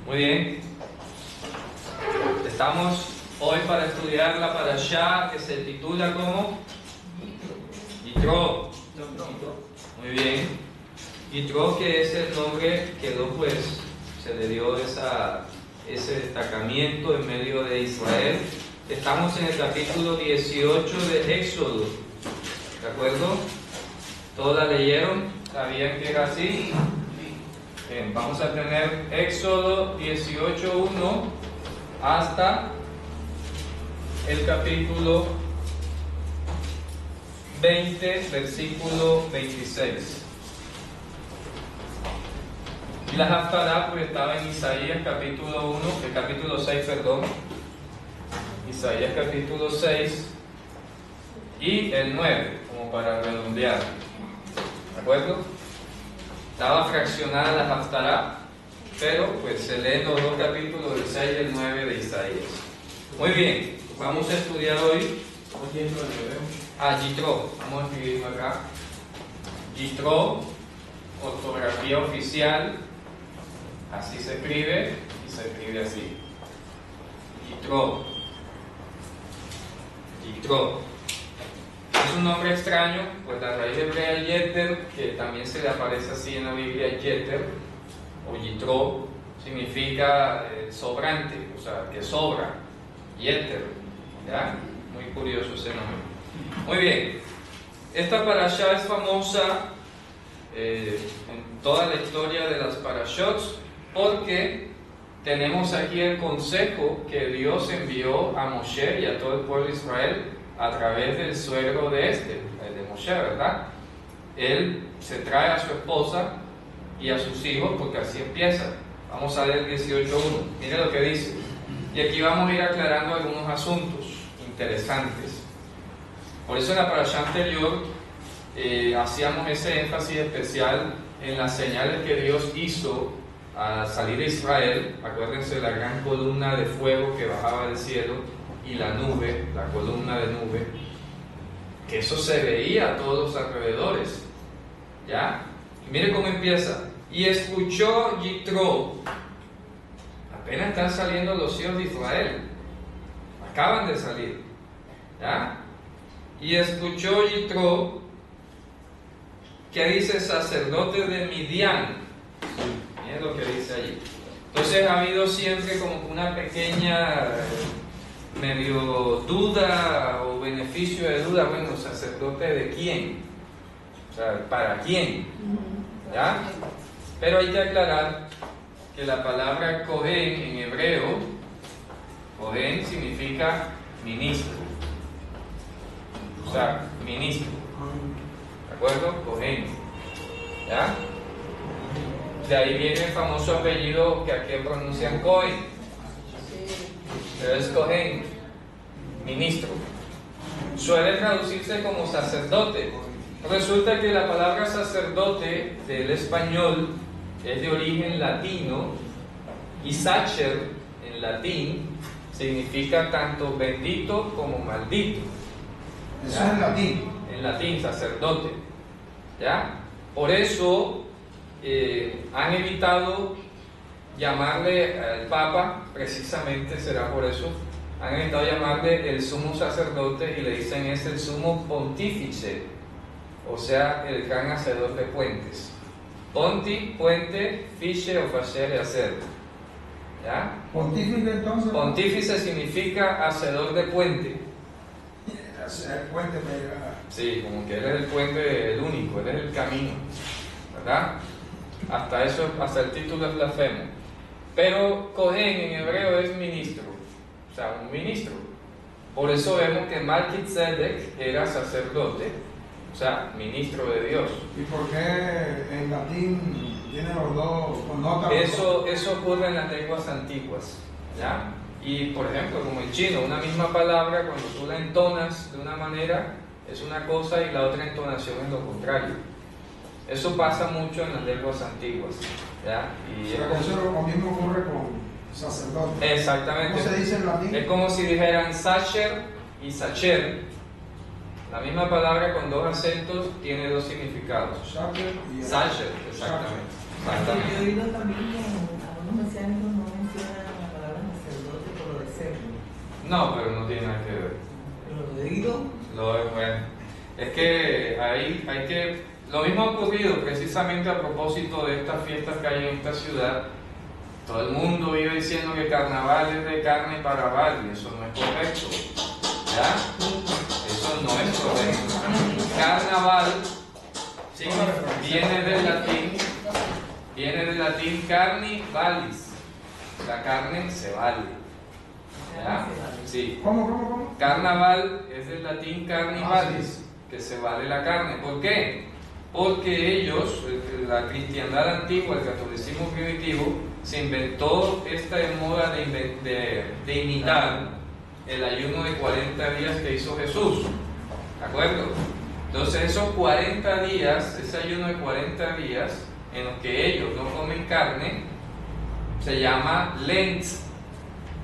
Muy bien. Estamos hoy para estudiar la parashá que se titula como Yitro. Muy bien. Yitro, que es el nombre que pues se le dio ese destacamiento en medio de Israel. Estamos en el capítulo 18 de Éxodo. ¿De acuerdo? ¿Todos la leyeron? ¿Sabían que era así? Bien, vamos a tener Éxodo 18:1 hasta el capítulo 20, versículo 26. Y la Haftarah pues estaba en Isaías capítulo 1, capítulo 6, perdón. Isaías capítulo 6 y el 9, como para redondear. ¿De acuerdo? Estaba fraccionada la Haftarah, pero pues se leen los dos capítulos, el 6 y el 9 de Isaías. Muy bien, vamos a estudiar hoy Yitro. Vamos a escribirlo acá. Yitro, ortografía oficial, así se escribe y se escribe así. Yitro. Yitro. Es un nombre extraño, pues la raíz hebrea Yeter, que también se le aparece así en la Biblia, Yeter o Yitro, significa sobrante, o sea, que sobra. Yeter, ¿ya? Muy curioso ese nombre. Muy bien, esta parashá es famosa en toda la historia de las parashot porque tenemos aquí el consejo que Dios envió a Moshe y a todo el pueblo de Israel a través del suegro de el de Moshe, ¿verdad? Él se trae a su esposa y a sus hijos porque así empieza. Vamos a leer 18:1. Mire lo que dice. Y aquí vamos a ir aclarando algunos asuntos interesantes. Por eso en la parashá anterior hacíamos ese énfasis especial en las señales que Dios hizo al salir de Israel. Acuérdense la gran columna de fuego que bajaba del cielo y la nube, la columna de nube, que eso se veía a todos los alrededores, ¿ya? Y mire cómo empieza. Y escuchó Yitro. Apenas están saliendo los hijos de Israel, acaban de salir, ¿ya? Y escuchó Yitro, que dice sacerdote de Midian. Miren lo que dice allí. Entonces ha habido siempre como una pequeña medio duda o beneficio de duda. Bueno, sacerdote de quién, o sea, para quién, ¿ya? Pero hay que aclarar que la palabra Cohen en hebreo, Cohen significa ministro, o sea, ministro, ¿de acuerdo? Cohen, ¿ya? De ahí viene el famoso apellido que aquí pronuncian Cohen, pero es Cohen, ministro. Suele traducirse como sacerdote. Resulta que la palabra sacerdote del español es de origen latino y sacer en latín significa tanto bendito como maldito. Eso es en latín. En latín, sacerdote. ¿Ya? Por eso han evitado llamarle al Papa, precisamente será por eso, han evitado llamarle el sumo sacerdote y le dicen es el sumo pontífice, o sea, el gran hacedor de puentes. Ponti, puente, fiche o facere, hacer. ¿Ya? Pontífice entonces. Pontífice significa hacedor de puente. Hacer puente para... Sí, como que él es el puente, el único, él es el camino, ¿verdad? Hasta eso, hasta el título es blasfemo. Pero Cohen en hebreo es ministro, o sea, un ministro. Por eso vemos que Melquisedec era sacerdote, o sea, ministro de Dios. ¿Y por qué en latín tiene los dos connotan? Eso ocurre en las lenguas antiguas, ¿ya? Y por ejemplo, como en chino, una misma palabra, cuando tú la entonas de una manera, es una cosa y la otra entonación es lo contrario. Eso pasa mucho en las lenguas antiguas, ¿ya? Y eso lo mismo ocurre con sacerdote. Exactamente. ¿Cómo se dice en latín? Es como si dijeran sacer y sacher. La misma palabra con dos acentos tiene dos significados. Sacer y Sacher, exactamente. Yo he oído también que algunos mesiánicos no No, pero no tiene nada que ver. Lo debido. Bueno, es que hay que... Lo mismo ha ocurrido precisamente a propósito de estas fiestas que hay en esta ciudad. Todo el mundo vive diciendo que carnaval es de carne para bar, y eso no es correcto. ¿Ya? Eso no es correcto. Carnaval sí, viene del latín carni valis. La carne se vale. ¿Ya? Sí. ¿Cómo? Carnaval es del latín carni valis, que se vale la carne. ¿Por qué? Porque ellos, la cristiandad antigua, el catolicismo primitivo, se inventó esta moda de imitar el ayuno de 40 días que hizo Jesús. ¿De acuerdo? Entonces esos 40 días, ese ayuno de 40 días en los que ellos no comen carne, se llama Lent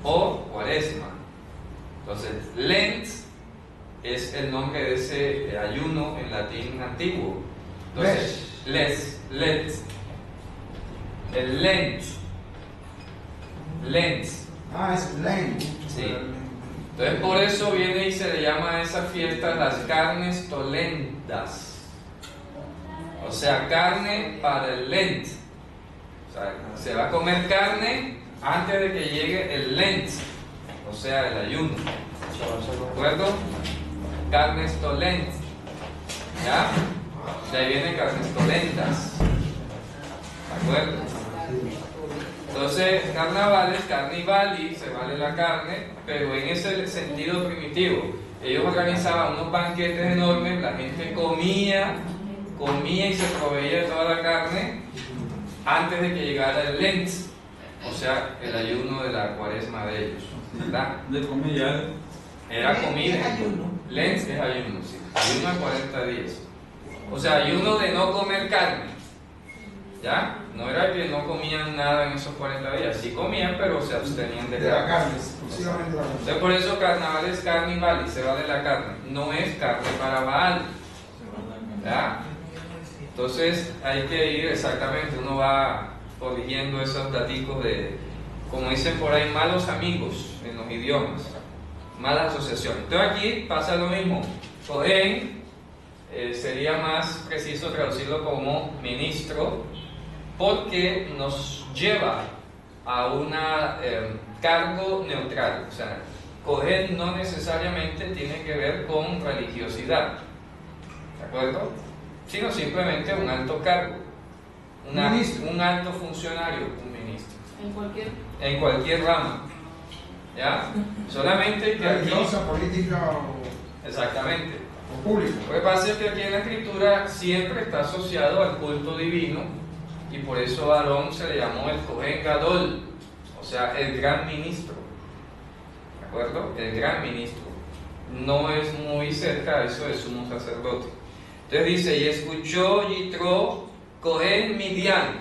o Cuaresma. Entonces, Lent es el nombre de ese ayuno en latín antiguo. Entonces, Lent. El Lent. Es Lent. Sí. Entonces, por eso viene y se le llama a esa fiesta las carnes tolendas. O sea, carne para el Lent. O sea, se va a comer carne antes de que llegue el Lent, o sea, el ayuno. ¿De acuerdo? Carnes tolendas. ¿Ya? De ahí vienen carnes tolendas. ¿De acuerdo? Entonces, carnaval es carnivali, se vale la carne, pero en ese sentido primitivo. Ellos organizaban unos banquetes enormes, la gente comía y se proveía de toda la carne antes de que llegara el Lent, o sea, el ayuno de la cuaresma de ellos, ¿verdad? De comida. Era comida. Es ayuno. Lent es ayuno, sí. Ayuno de 40 días. O sea, ayuno de no comer carne. ¿Ya? No era que no comían nada en esos 40 días. Sí comían, pero se abstenían de la carne. carne, exclusivamente de la carne. Entonces, por eso carnaval es carnival y se vale la carne. No es carne para Baal. ¿Ya? Entonces hay que ir exactamente, uno va corrigiendo esos daticos de, como dicen por ahí, malos amigos en los idiomas, mala asociación. Entonces aquí pasa lo mismo. Cohen sería más preciso traducirlo como ministro, porque nos lleva a un cargo neutral. O sea, Cohen no necesariamente tiene que ver con religiosidad, ¿de acuerdo? Sino simplemente un alto cargo, un alto funcionario, un ministro. En cualquier rama. ¿Ya? Solamente que aquí... Religiosa, política o... Exactamente. O pública. Lo que pasa es que aquí en la Escritura siempre está asociado al culto divino, y por eso a Aarón se le llamó el Cohen Gadol, o sea, el gran ministro. ¿De acuerdo? El gran ministro. No es muy cerca a eso de sumo sacerdote. Entonces dice, y escuchó Yitro Cohen Midian,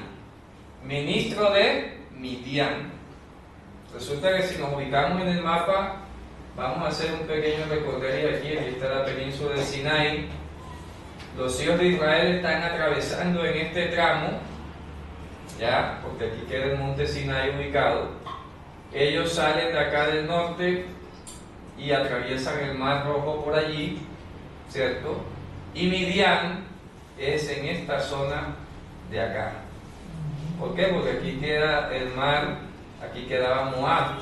ministro de Midian. Resulta que si nos ubicamos en el mapa, vamos a hacer un pequeño recorrido aquí está la península de Sinai. Los hijos de Israel están atravesando en este tramo, ya, porque aquí queda el monte Sinai ubicado. Ellos salen de acá del norte y atraviesan el Mar Rojo por allí, ¿cierto? Y Midian es en esta zona de acá. ¿Por qué? Porque aquí queda el mar, aquí quedaba Moab.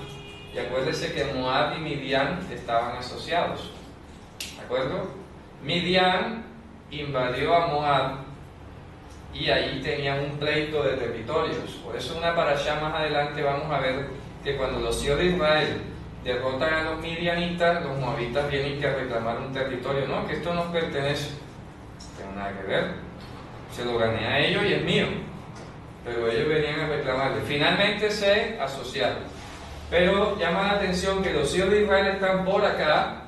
Y acuérdense que Moab y Midian estaban asociados. ¿De acuerdo? Midian invadió a Moab y ahí tenían un pleito de territorios. Por eso una parashá más adelante vamos a ver que cuando los hijos de Israel derrotan a los midianitas, los moabitas vienen a reclamar un territorio. No, que esto nos pertenece. No tiene nada que ver. Se lo gané a ellos y es mío. Pero ellos venían a reclamarle. Finalmente se asociaron. Pero llama la atención que los hijos de Israel están por acá.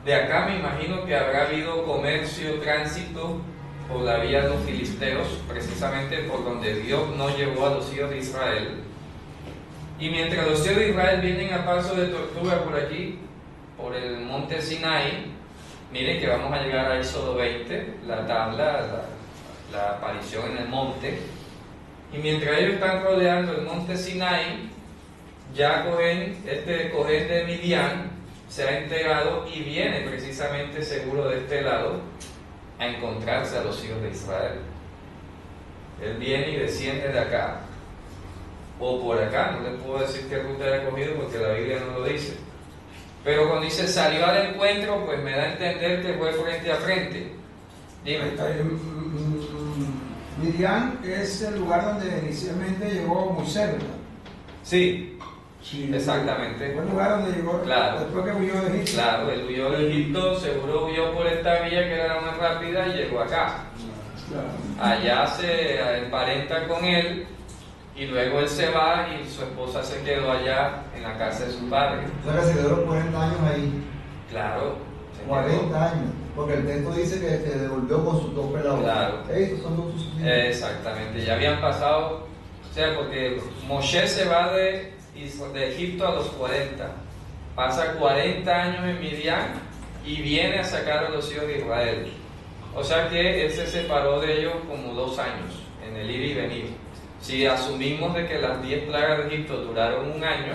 De acá me imagino que habrá habido comercio, tránsito por la vía de los filisteos, precisamente por donde Dios no llevó a los hijos de Israel. Y mientras los hijos de Israel vienen a paso de tortuga por aquí, por el monte Sinai, miren que vamos a llegar a Éxodo 20, la tabla, la aparición en el monte. Y mientras ellos están rodeando el monte Sinai, ya Cohen, este Cohen de Midian, se ha enterado y viene precisamente seguro de este lado a encontrarse a los hijos de Israel. Él viene y desciende de acá, o por acá, no les puedo decir qué ruta era cogido porque la Biblia no lo dice. Pero cuando dice salió al encuentro, pues me da a entender que fue frente a frente. Dime. Midian es el lugar donde inicialmente llegó Moisés, ¿verdad? Sí, Sí, exactamente. fue el lugar donde llegó, Claro. después que huyó de Egipto. Claro, él huyó de Egipto, seguro huyó por esta vía que era más rápida y llegó acá. Claro. Allá se emparenta con él y luego él se va y su esposa se quedó allá en la casa de su padre. O sea que se quedó los 40 años ahí. Claro. se 40 quedó. años. Porque el texto dice que se devolvió con sus dos pelados. Claro. Esos son sus hijos. Exactamente, ya habían pasado, o sea, porque Moshe se va de Egipto a los 40, pasa 40 años en Midian y viene a sacar a los hijos de Israel. O sea que él se separó de ellos como 2 años en el ir y venir. Si asumimos de que las 10 plagas de Egipto duraron 1 año,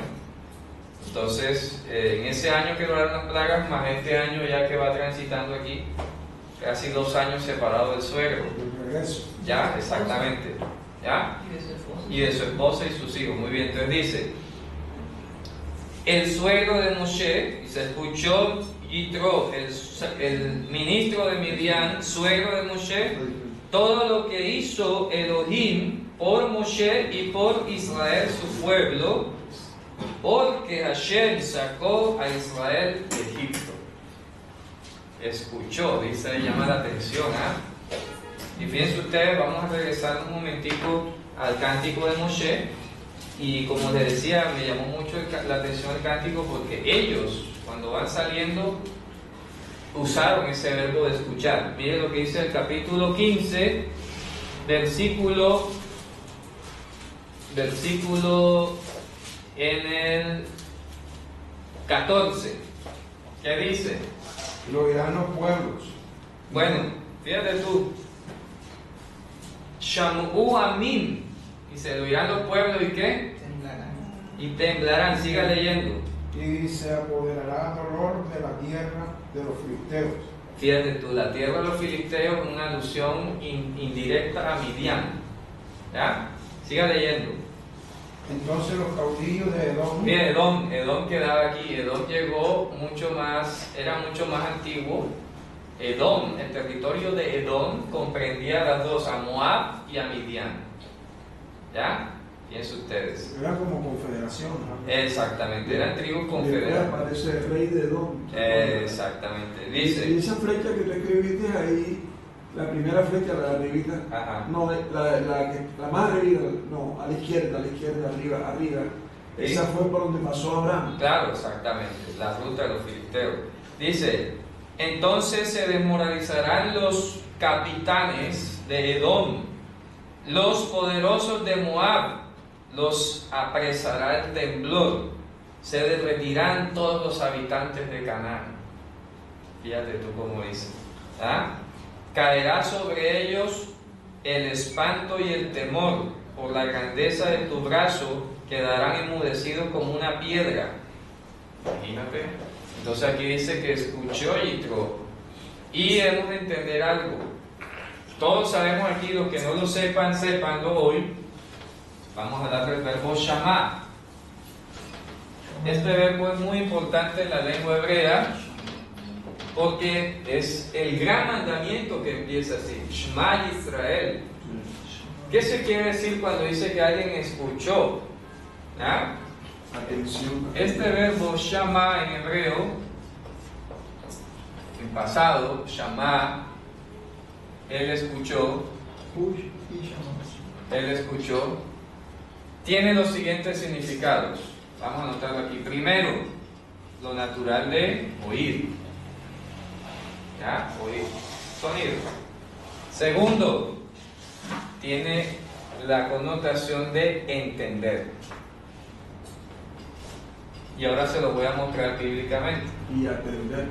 entonces en ese año que duraron las plagas, más este año ya que va transitando aquí, casi 2 años separado del suegro. El regreso. ¿Ya? Exactamente. ¿Ya? Y de su esposa y sus hijos. Muy bien, entonces dice, el suegro de Moshe, y se escuchó Yitro, el ministro de Midian, suegro de Moshe, todo lo que hizo Elohim por Moshe y por Israel su pueblo, porque Hashem sacó a Israel de Egipto. Escuchó, dice, llama la atención, ¿ah? Y fíjense ustedes, vamos a regresar un momentico al cántico de Moshe. Y como les decía, me llamó mucho la atención el cántico porque ellos, cuando van saliendo, usaron ese verbo de escuchar. Miren lo que dice el capítulo 15, versículo en el 14. ¿Qué dice? Lo oirán los pueblos. Bueno, fíjate tú. Shamu'u Amim. Y se lo oirán los pueblos y qué? Y temblarán. Siga leyendo. Y se apoderará dolor de la tierra de los filisteos. Fíjate tú, la tierra de los filisteos es una alusión indirecta a Midian. ¿Ya? Siga leyendo. Entonces los caudillos de Edom. Mira, Edom quedaba aquí. Edom llegó mucho más, era mucho más antiguo. Edom, el territorio de Edom comprendía a las dos, a Moab y a Midian. ¿Ya? Fíjense ustedes. Era como confederación, ¿no? Exactamente, eran tribus Después confederadas. aparece el rey de Edom. Exactamente. Y Dice. esa flecha que tú escribiste ahí, la primera flecha, la de arribita, Ajá. no, la más arriba, no, a la izquierda, arriba. Sí. Esa fue por donde pasó Abraham. Claro, exactamente, la ruta de los filisteos. Dice, entonces se desmoralizarán los capitanes de Edom, los poderosos de Moab, los apresará el temblor, se derretirán todos los habitantes de Canaán. Fíjate tú cómo dice. ¿Ah? Caerá sobre ellos el espanto y el temor, por la grandeza de tu brazo, quedarán enmudecidos como una piedra. Imagínate. Entonces aquí dice que escuchó Yitro. Y hemos de entender algo. Todos sabemos aquí, los que no lo sepan, sépanlo hoy. Vamos a hablar del verbo shamá. Este verbo es muy importante en la lengua hebrea porque es el gran mandamiento que empieza así: Shema Israel. ¿Qué se quiere decir cuando dice que alguien escuchó? ¿Ah? Atención. Este verbo shama en hebreo, en pasado, shama, él escuchó, tiene los siguientes significados. Vamos a anotarlo aquí. Primero, lo natural de oír. ¿Ya? Oír. Sonido. Segundo, tiene la connotación de entender. Y ahora se lo voy a mostrar bíblicamente. Y atender.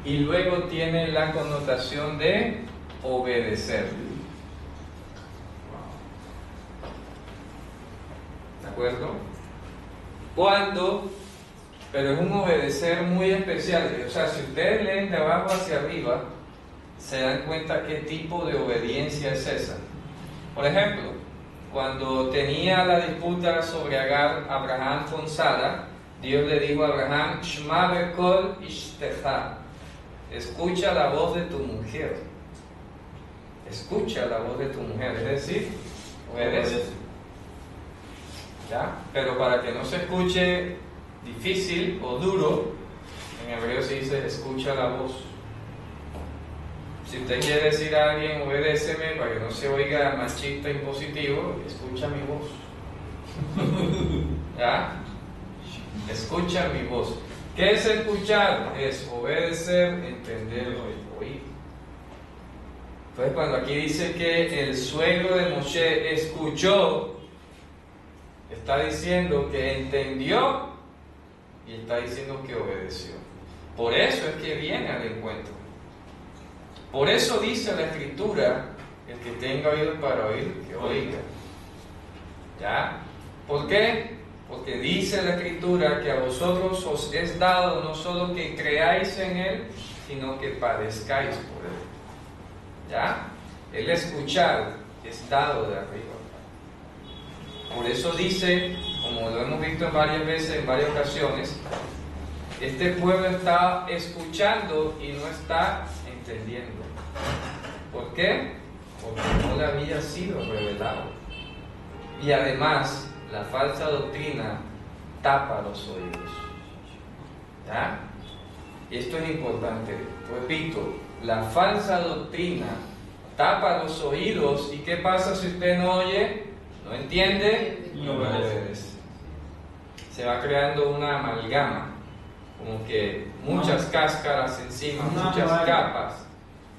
Y luego tiene la connotación de obedecer. ¿De acuerdo? Pero es un obedecer muy especial. O sea, si ustedes leen de abajo hacia arriba, se dan cuenta qué tipo de obediencia es esa. Por ejemplo, cuando tenía la disputa sobre Agar, Abraham con Sara, Dios le dijo a Abraham, Shma bekol ishtecha, escucha la voz de tu mujer. Escucha la voz de tu mujer, es decir, obedece. ¿Ya? Pero para que no se escuche difícil o duro, en hebreo se dice escucha la voz. Si usted quiere decir a alguien obedéceme para que no se oiga machista impositivo, escucha mi voz. ¿Ya? Escucha mi voz. ¿Qué es escuchar? Es obedecer, entender, oír. Entonces cuando aquí dice que el suegro de Moshe escuchó, está diciendo que entendió y está diciendo que obedeció. Por eso es que viene al encuentro. Por eso dice la Escritura, el que tenga oídos para oír, que oiga. ¿Ya? ¿Por qué? Porque dice la Escritura que a vosotros os es dado no solo que creáis en Él, sino que padezcáis por Él. ¿Ya? El escuchar es dado de arriba. Por eso dice, como lo hemos visto en varias veces, en varias ocasiones, este pueblo está escuchando y no está entendiendo. ¿Por qué? Porque no le había sido revelado. Y además, la falsa doctrina tapa los oídos. ¿Ya? Y esto es importante. Repito, la falsa doctrina tapa los oídos. ¿Y qué pasa si usted no oye? ¿No entiende? No obedece. Se va creando una amalgama, como que muchas cáscaras encima, muchas capas.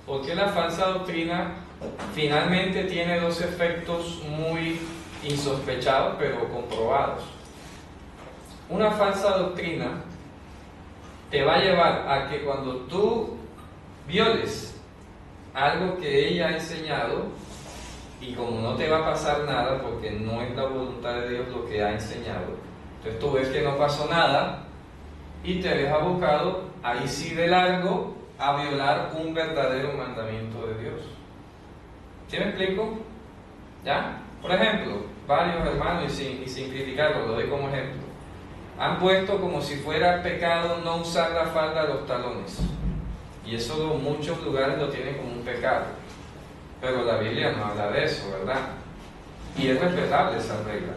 Porque la falsa doctrina finalmente tiene dos efectos muy insospechados, pero comprobados. Una falsa doctrina te va a llevar a que cuando tú violes algo que ella ha enseñado, y como no te va a pasar nada, porque no es la voluntad de Dios lo que ha enseñado, entonces tú ves que no pasó nada, y te ves abocado, ahí sí de largo, a violar un verdadero mandamiento de Dios. ¿Sí me explico? ¿Ya? Por ejemplo, varios hermanos, y sin criticarlo, lo doy como ejemplo, han puesto como si fuera pecado no usar la falda a los talones. Y eso en muchos lugares lo tienen como un pecado. Pero la Biblia no habla de eso, ¿verdad? Y es respetable esa regla.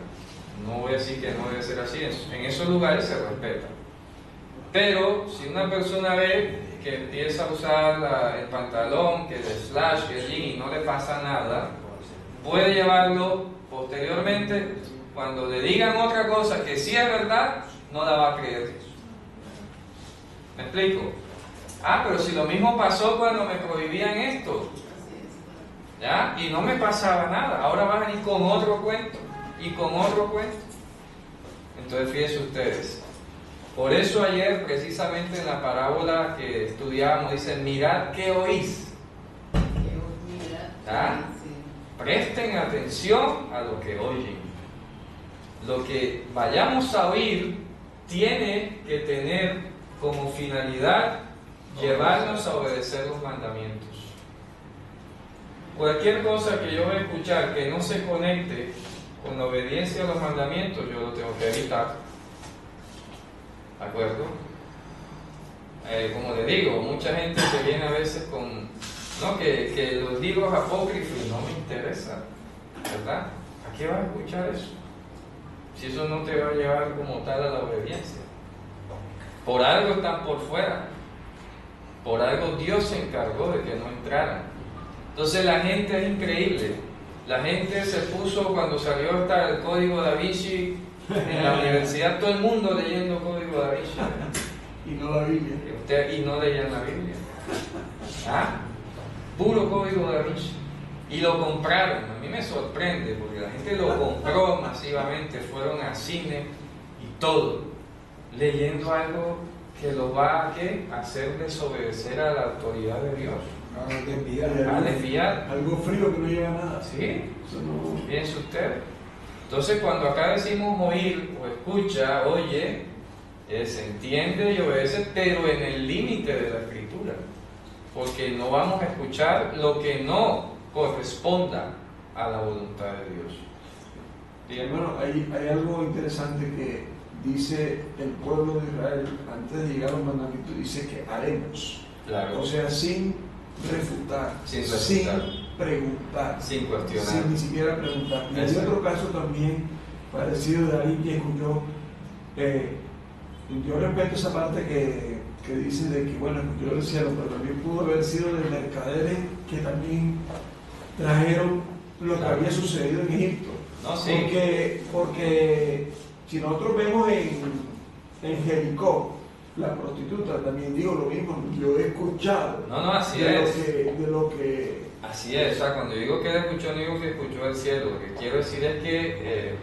No voy a decir que no debe ser así. En esos lugares se respeta. Pero si una persona ve que empieza a usar el pantalón, que el slash, que el jean y no le pasa nada, puede llevarlo posteriormente, cuando le digan otra cosa que sí es verdad, no la va a creer. ¿Me explico? Ah, pero si lo mismo pasó cuando me prohibían esto, ¿ya? Y no me pasaba nada, ahora van a ir con otro cuento y con otro cuento. Entonces fíjense ustedes. Por eso ayer, precisamente en la parábola que estudiábamos, dice, mirad qué oís. ¿Ah? Presten atención a lo que oyen. Lo que vayamos a oír tiene que tener como finalidad llevarnos a obedecer los mandamientos. Cualquier cosa que yo voy a escuchar que no se conecte con la obediencia a los mandamientos, yo lo tengo que evitar. ¿De acuerdo? Como le digo, mucha gente se viene a veces con que los libros apócrifos no me interesa, ¿verdad? ¿A qué vas a escuchar eso? Si eso no te va a llevar como tal a la obediencia. Por algo están por fuera. Por algo Dios se encargó de que no entraran. Entonces la gente es increíble. La gente se puso, cuando salió hasta el Código Da Vinci en la universidad, todo el mundo leyendo Código Da Vinci. Y no la Biblia. Y no leían la Biblia. ¿Ah? Puro Código Da Vinci. Y lo compraron. A mí me sorprende porque la gente lo compró masivamente. Fueron al cine y todo, leyendo algo que lo va a hacer desobedecer a la autoridad de Dios. A desviar. Algo frío que no lleva a nada. ¿Sí? Eso no. Piense usted. Entonces, cuando acá decimos oír o escucha, oye, se entiende y obedece, pero en el límite de la Escritura, porque no vamos a escuchar lo que no corresponda a la voluntad de Dios. Bien, bueno, hay algo interesante que dice el pueblo de Israel antes de llegar a los mandamientos, dice que haremos. Claro. O sea, sin refutar, Sin preguntar, sin cuestionar. sin ni siquiera preguntar. Y hay Exacto. otro caso también parecido de alguien que escuchó, yo respeto esa parte que dice de que, bueno, escuchó del cielo, pero también pudo haber sido de mercaderes que también trajeron lo que Claro. había sucedido en Egipto. No, sí. Porque si nosotros vemos en Jericó, la prostituta, también digo lo mismo, yo he escuchado No, así de es. lo que Así es, o sea, cuando digo que él escuchó, no digo que escuchó del cielo. Lo que quiero decir es que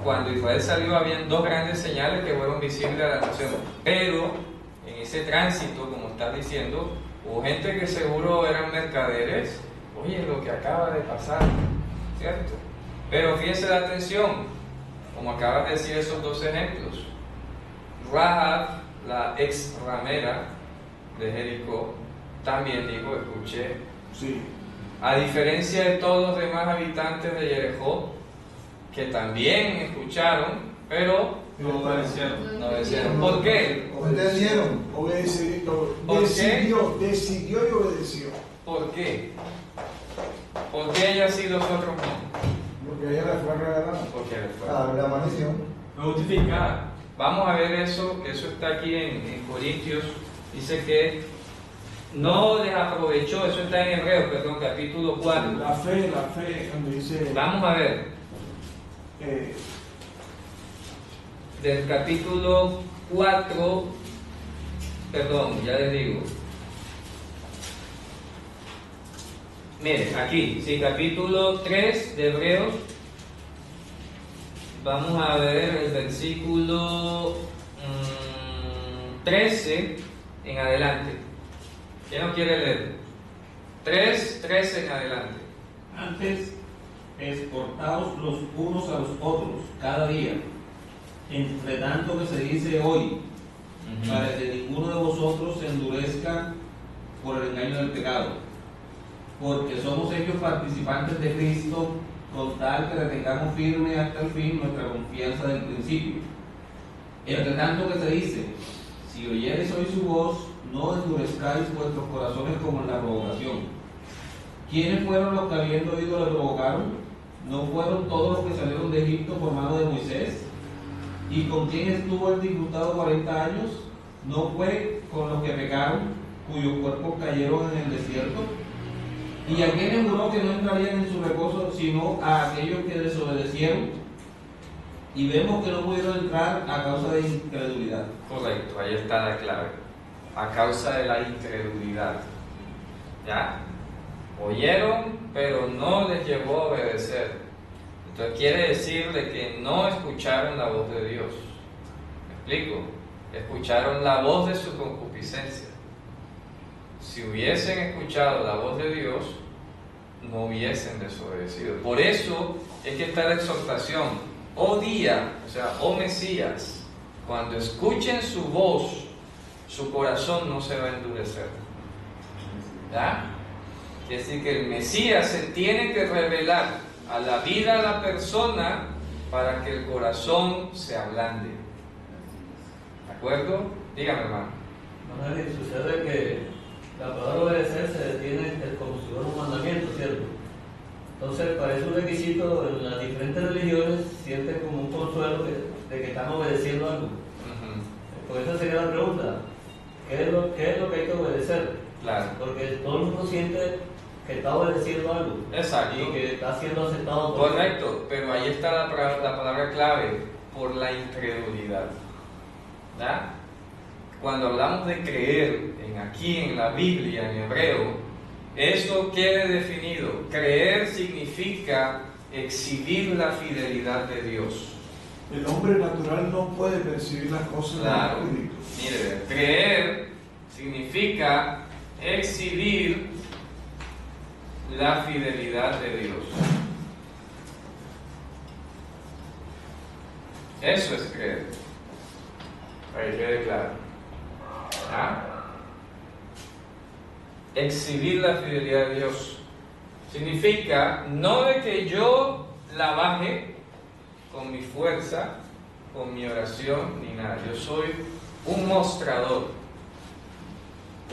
cuando Israel salió habían dos grandes señales que fueron visibles a la nación. Pero en ese tránsito, como estás diciendo, hubo gente que seguro eran mercaderes. Oye, lo que acaba de pasar, ¿cierto? Pero fíjense la atención, como acabas de decir esos dos ejemplos. Rahab, la ex ramera de Jericó, también dijo, escuché. sí, A diferencia de todos los demás habitantes de Jericó, que también escucharon, pero No obedecieron. no obedecieron. ¿Por qué? Obedecieron. decidió y obedeció. ¿Por qué? ¿Por qué ellas sí los otros no? Porque ella le fue revelada. Porque les fue. La maldición. Justificar. Vamos a ver eso está aquí en Corintios. Dice que no les aprovechó, eso está en Hebreos, perdón, capítulo 4. La fe, donde dice, Vamos a ver, del capítulo 4, perdón, ya les digo. Miren, aquí, sí, capítulo 3 de Hebreos. Vamos a ver el versículo 13 en adelante. ¿Quién no quiere leer? 13 en adelante. Antes, exhortaos los unos a los otros cada día, entre tanto que se dice hoy, para que ninguno de vosotros se endurezca por el engaño del pecado, porque somos hechos participantes de Cristo, con tal que retengamos firme hasta el fin nuestra confianza del principio. Entre tanto que se dice, si oyereis hoy su voz, no endurezcáis vuestros corazones como en la provocación. ¿Quiénes fueron los que habiendo oído le provocaron? ¿No fueron todos los que salieron de Egipto por mano de Moisés? ¿Y con quién estuvo el disfrutado 40 años? ¿No fue con los que pecaron, cuyos cuerpos cayeron en el desierto? ¿Y a quiénes juró que no entrarían en su reposo, sino a aquellos que desobedecieron? Y vemos que no pudieron entrar a causa de incredulidad. Correcto, ahí está la clave. A causa de la incredulidad. ¿Ya? Oyeron, pero no les llevó a obedecer. Entonces quiere decir de que no escucharon la voz de Dios. ¿Me explico? Escucharon la voz de su concupiscencia. Si hubiesen escuchado la voz de Dios, no hubiesen desobedecido. Por eso es que está la exhortación: oh día, o sea, oh Mesías, cuando escuchen su voz, su corazón no se va a endurecer. ¿Ya? Quiere decir que el Mesías se tiene que revelar a la vida de la persona para que el corazón se ablande. ¿De acuerdo? Dígame, hermano. Manuel, sucede que la palabra obedecer se detiene como si fuera un mandamiento, ¿cierto? Entonces, parece un requisito en las diferentes religiones, sienten como un consuelo de que están obedeciendo algo. Por eso sería la pregunta: ¿qué es lo que hay que obedecer? Claro. Porque todo el mundo siente que está obedeciendo algo. Exacto. Y que está siendo aceptado por Correcto, pero ahí está la palabra clave: por la incredulidad. ¿Ya? Cuando hablamos de creer aquí en la Biblia, en hebreo, eso queda definido. Creer significa exhibir la fidelidad de Dios. El hombre natural no puede percibir las cosas Claro. del Espíritu. Mire, creer significa exhibir la fidelidad de Dios. Eso es creer. Para que quede claro. ¿Ah? Exhibir la fidelidad de Dios significa no de que yo la baje con mi fuerza, con mi oración, ni nada. Yo soy un mostrador,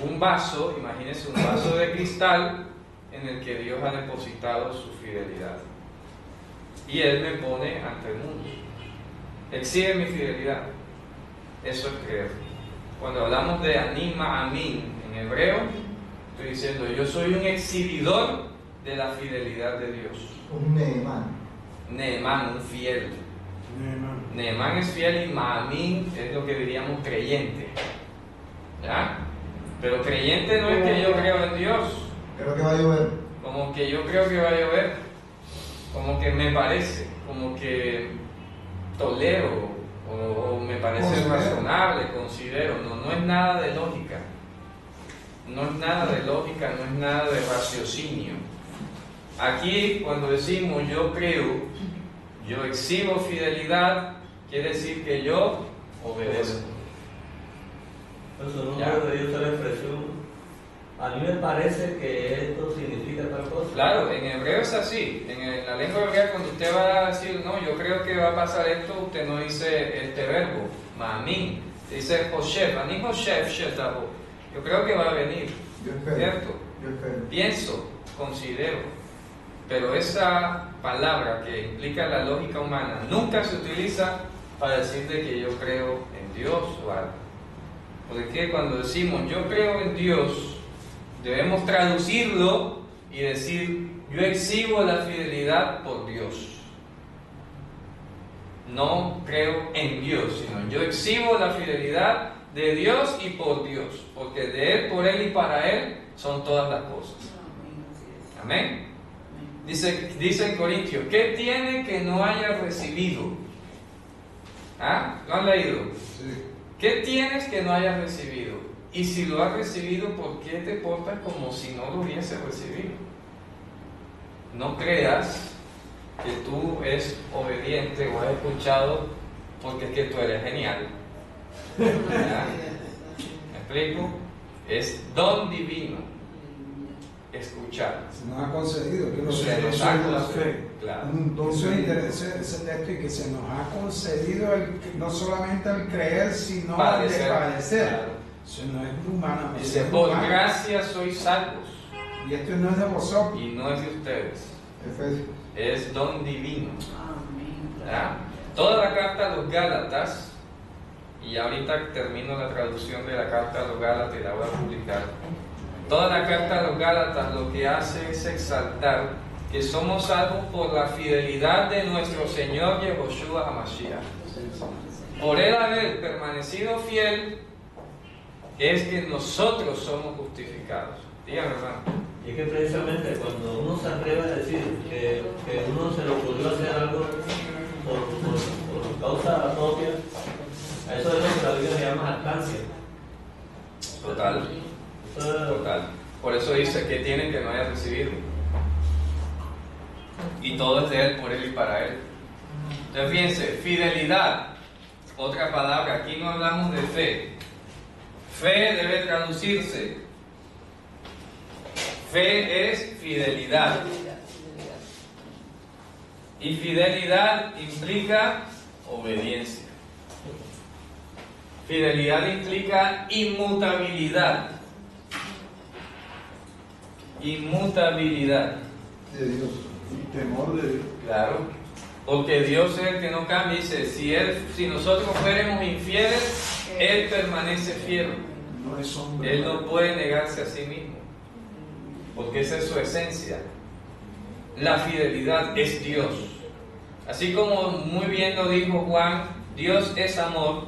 un vaso, imagínense un vaso de cristal en el que Dios ha depositado su fidelidad. Y Él me pone ante el mundo. Exhibe mi fidelidad. Eso es creer. Cuando hablamos de anima amín en hebreo, estoy diciendo, yo soy un exhibidor de la fidelidad de Dios. Un Nehemán. Nehemán, un fiel. Nehemán es fiel y Maamín es lo que diríamos creyente. ¿Ya? Pero creyente no es que yo creo en Dios. Creo que va a llover. Como que yo creo que va a llover. Como que me parece. Como que tolero. O me parece razonable, considero. No es nada de lógica. No es nada de lógica, no es nada de raciocinio. Aquí, cuando decimos yo creo, yo exhibo fidelidad, quiere decir que yo obedezco. Eso no Ya. debe usar la expresión. A mí me parece que esto significa tal cosa. Claro, en hebreo es así. En la lengua hebrea, cuando usted va a decir, no, yo creo que va a pasar esto, usted no dice este verbo, ma'amin. Dice Hoshev, ani Hoshev shetahu. Yo creo que va a venir. Yo espero. ¿Cierto? Yo espero. Pienso, considero. Pero esa palabra que implica la lógica humana nunca se utiliza para decir de que yo creo en Dios o algo. Porque cuando decimos yo creo en Dios, debemos traducirlo y decir yo exhibo la fidelidad por Dios. No creo en Dios, sino yo exhibo la fidelidad de Dios y por Dios, porque de Él, por Él y para Él son todas las cosas. Amén. Dice en Corintios, ¿qué tiene que no haya recibido? ¿Ah? ¿Lo han leído? Sí. ¿Qué tienes que no hayas recibido? Y si lo has recibido, ¿por qué te portas como si no lo hubiese recibido? No creas que tú eres obediente o has escuchado porque es que tú eres genial. ¿Ya? ¿Me explico? Es don divino escuchar. Se nos ha concedido, que Se nos eso ha es la concedido. fe. Claro. Un don Eso es de- interesante, ese texto, y que se nos ha concedido no solamente el creer, sino el Padecer. de padecer. Claro. Eso no es humano. Dice, es por humano. gracia sois salvos, Y esto no es de vosotros. y no es de ustedes, Efesios. es don divino. ¿Ya? Toda la carta a los Gálatas, y ahorita termino la traducción de la carta a los Gálatas y la voy a publicar. Toda la carta a los Gálatas lo que hace es exaltar que somos salvos por la fidelidad de nuestro Señor Yehoshua HaMashiach. Por él haber permanecido fiel, es que nosotros somos justificados. Dígame, hermano. Y es que precisamente cuando uno se atreve a decir que uno se le ocurrió hacer algo por causa propia, a eso es lo que la Biblia llama jactancia. Total. Total. Por eso dice que tienen que no haya recibido. Y todo es de Él, por Él y para Él. Entonces fíjense, fidelidad. Otra palabra, aquí no hablamos de fe. Fe debe traducirse. Fe es fidelidad. Y fidelidad implica obediencia. Fidelidad implica inmutabilidad. Inmutabilidad. De Dios. y temor de Dios. Claro. Porque Dios es el que no cambia. Dice, si nosotros fuéramos infieles, Él permanece fiel. No es hombre. Él no puede negarse a sí mismo. Porque esa es su esencia. La fidelidad es Dios. Así como muy bien lo dijo Juan, Dios es amor.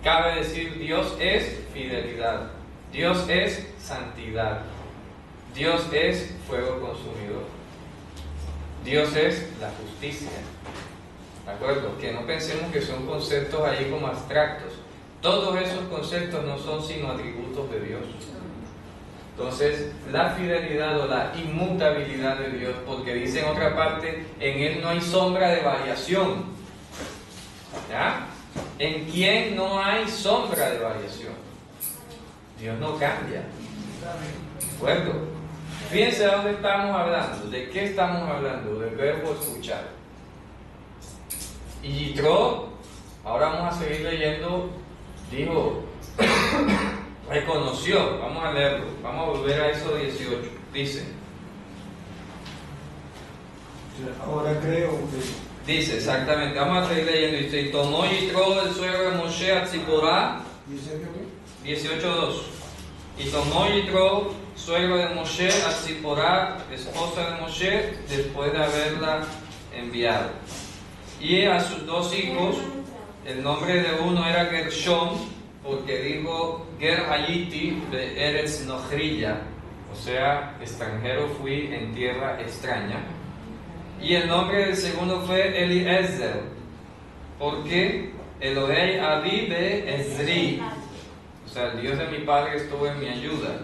Cabe decir, Dios es fidelidad. Dios es santidad. Dios es fuego consumidor. Dios es la justicia. ¿De acuerdo? Que no pensemos que son conceptos ahí como abstractos. Todos esos conceptos no son sino atributos de Dios. Entonces, la fidelidad o la inmutabilidad de Dios, porque dice en otra parte, en Él no hay sombra de variación. ¿Ya? en quien no hay sombra de variación. Dios no cambia. ¿De acuerdo? Fíjense de dónde estamos hablando. ¿De qué estamos hablando? Del verbo escuchar. Y Yitro, ahora vamos a seguir leyendo, dijo, reconoció, vamos a leerlo, vamos a volver a eso 18, dice. Ahora creo que... Dice, exactamente, vamos a seguir leyendo, dice, y tomó Yitro el suegro de Moshe a Tziporá, 18:2. Y tomó Yitro, suegro de Moshe, a Tziporá, esposa de Moshe, después de haberla enviado. Y a sus dos hijos, el nombre de uno era Gershom, porque dijo Ger Hayiti de Eretz Nohrilla, o sea, extranjero fui en tierra extraña. Y el nombre del segundo fue Eliezer, porque Elohei Avi de Ezri, o sea, el Dios de mi padre estuvo en mi ayuda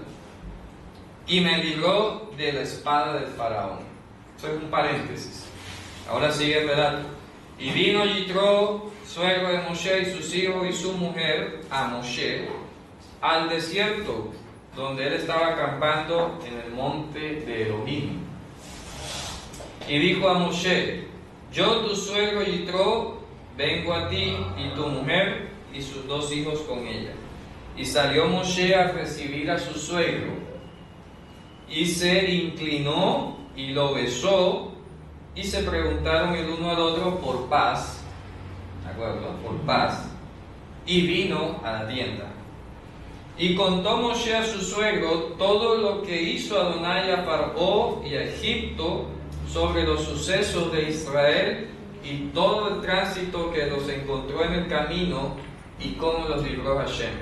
y me libró de la espada del faraón. Eso es un paréntesis. Ahora sigue el relato. Y vino Yitro, suegro de Moshe, y sus hijos y su mujer a Moshe, al desierto, donde él estaba acampando en el monte de Elohim. Y dijo a Moshe: yo, tu suegro Yitro, vengo a ti, y tu mujer y sus dos hijos con ella. Y salió Moshe a recibir a su suegro, y se inclinó y lo besó, y se preguntaron el uno al otro por paz, ¿de acuerdo? Por paz, y vino a la tienda. Y contó Moshe a su suegro todo lo que hizo Adonai a Paró y a Egipto sobre los sucesos de Israel y todo el tránsito que los encontró en el camino y cómo los libró Hashem.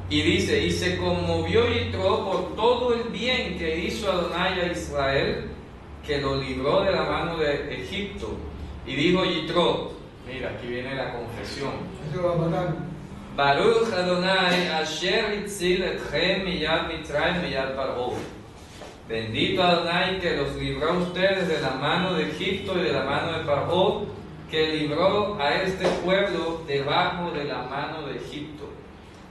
Y dice, y se conmovió Yitro por todo el bien que hizo Adonai a Israel, que lo libró de la mano de Egipto. Y dijo Yitro, mira, aquí viene la confesión. Eso va a matar. Baruch Adonai asher hitzil etchem miyad Mitzrayim miyad Paró. Bendito Adonai que los libró a ustedes de la mano de Egipto y de la mano de Paró, que libró a este pueblo debajo de la mano de Egipto.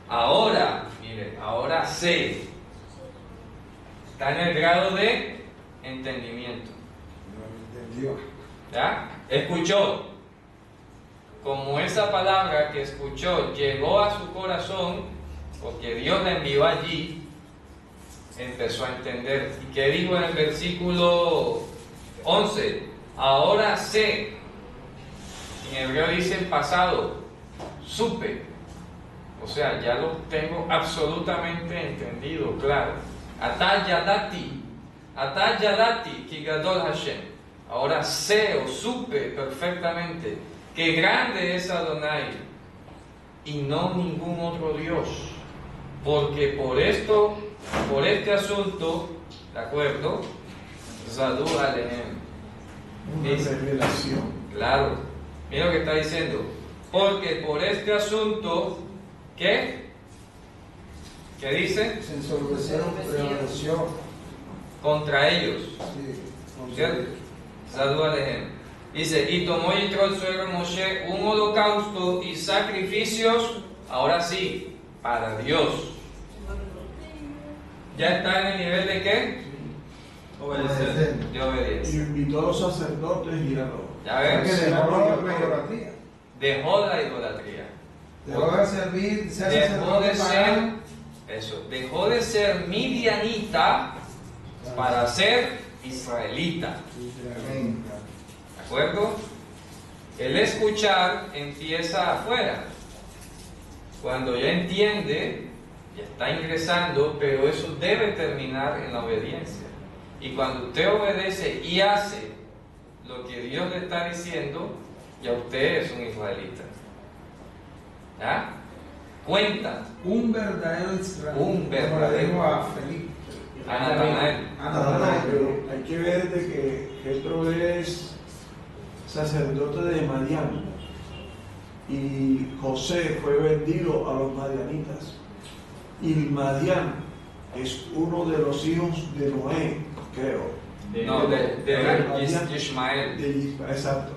Ahora, mire, ahora sé. Está en el grado de entendimiento. No entendió. ¿Ya? Escuchó. Como esa palabra que escuchó llegó a su corazón, porque Dios la envió allí, empezó a entender. ¿Y qué dijo en el versículo 11? Ahora sé. En hebreo dice en pasado, supe. O sea, ya lo tengo absolutamente entendido, claro. Atah yadati, ki gadol Hashem. Ahora sé o supe perfectamente que grande es Adonai y no ningún otro Dios. Porque por este asunto, ¿de acuerdo? Zadu alehem. Una revelación. Claro. Mira lo que está diciendo. Porque por este asunto, ¿qué? ¿Qué dice? Se ensombrecieron, prevaleció. Contra ellos. Sí, ¿Cierto? Zadu alehem. Dice, y tomó Yitro el suegro Moshe un holocausto y sacrificios, ahora sí, para Dios. ¿Ya está en el nivel de qué? Obedecer. De Y obediencia. invitó a los sacerdotes y a los... Ya que ves, dejó la idolatría. dejó la idolatría. Dejó de servir, ser Dejó de sacerdote ser, pagano. eso, dejó de ser midianita para ser israelita. Amén. ¿De acuerdo? El escuchar empieza afuera. Cuando ya entiende, ya está ingresando, pero eso debe terminar en la obediencia. Y cuando usted obedece y hace lo que Dios le está diciendo, ya usted es un israelita. ¿Ya? Cuenta. Un verdadero Israel. Un verdadero. Como le dijo a Felipe. A Natanael. A Natanael. Pero hay que ver de que Jetro es sacerdote de Madián y José fue vendido a los madianitas y Madián es uno de los hijos de Noé, creo. No, de Madián, Ishmael. exacto.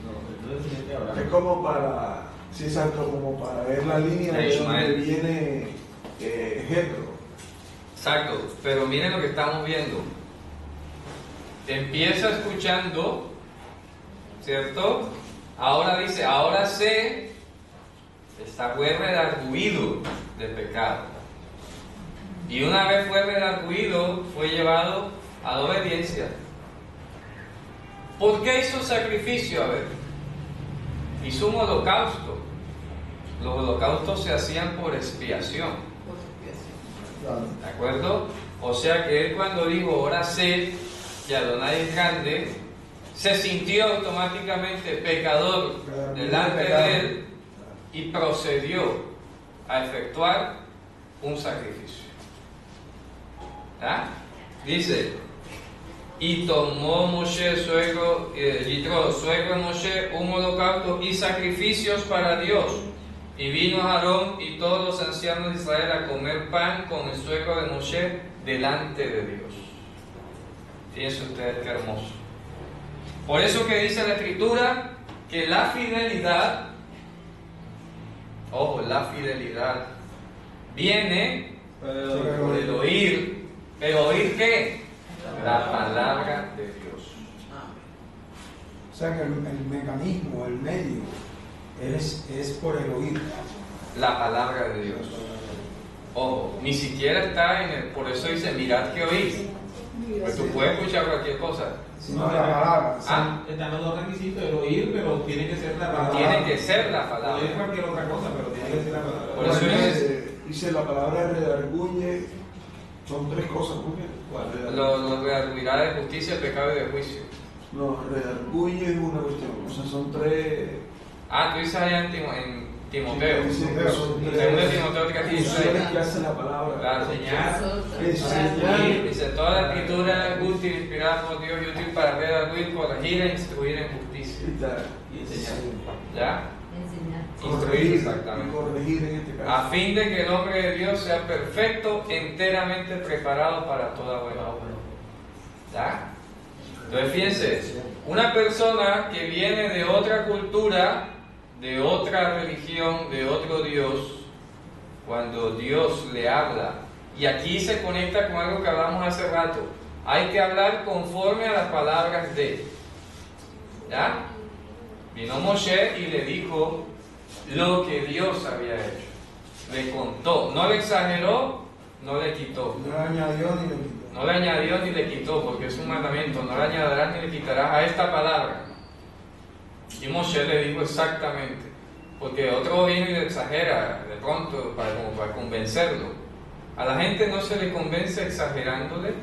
No, entonces tiene que hablar. Es como para, sí, exacto, como para ver la línea de Ishmael. donde viene Jetro. Exacto, pero miren lo que estamos viendo. Empieza escuchando, ¿cierto? Ahora dice, ahora sé, fue redarguido de pecado. Y una vez fue redarguido, fue llevado a la obediencia. ¿Por qué hizo sacrificio? A ver, hizo un holocausto. Los holocaustos se hacían por expiación. Claro. ¿De acuerdo? O sea que él cuando dijo, ahora sé que Adonai es grande, se sintió automáticamente pecador delante de él y procedió a efectuar un sacrificio. ¿Ah? Dice, y tomó Moshe, Yitro, suegro de Moshe, un holocausto y sacrificios para Dios. Y vino Aarón y todos los ancianos de Israel a comer pan con el suegro de Moshe delante de Dios. Fíjense ustedes qué hermoso. Por eso que dice la Escritura que la fidelidad, ojo, la fidelidad viene por el oír. ¿Pero oír qué? La palabra de Dios. O sea que el mecanismo, el medio, es por el oír. La palabra de Dios. Ojo, ni siquiera está en el. Por eso dice, mirad que oís. Pues tú puedes escuchar cualquier cosa. Sino la palabra. Están los dos requisitos, el oír, pero tiene que ser la palabra. Tiene que ser la Oír palabra. cualquier otra cosa, pero tiene que ser la palabra. Por eso Dice la palabra redarguye, son tres cosas, ¿por qué? ¿Cuál redarguye? Los redarguirá de justicia, pecado y de juicio. No, redarguye es una cuestión, o sea, son tres. Tú dices allá en Timoteo. Dice que son tres Segundo de Timoteo 3:16. funciones que hace la palabra. Claro, Enseñar. dice, toda la escritura es útil, inspirada por Dios y útil para redarguir, corregir e instruir en justicia. Y enseñar. ¿Ya? Enseñar. Instruir, Y exactamente. corregir en este caso. A fin de que el hombre de Dios sea perfecto, enteramente preparado para toda buena obra. ¿Ya? Entonces fíjense, una persona que viene de otra cultura, de otra religión, de otro Dios, cuando Dios le habla, y aquí se conecta con algo que hablamos hace rato, hay que hablar conforme a las palabras de. ¿Ya? Vino Moshe y le dijo lo que Dios había hecho. Le contó, no le exageró, no le quitó. No le añadió ni le quitó. No le añadió ni le quitó, porque es un mandamiento, no le añadirás ni le quitarás a esta palabra. Y Moshe le dijo exactamente, porque otro viene y le exagera de pronto como para convencerlo. A la gente no se le convence exagerándole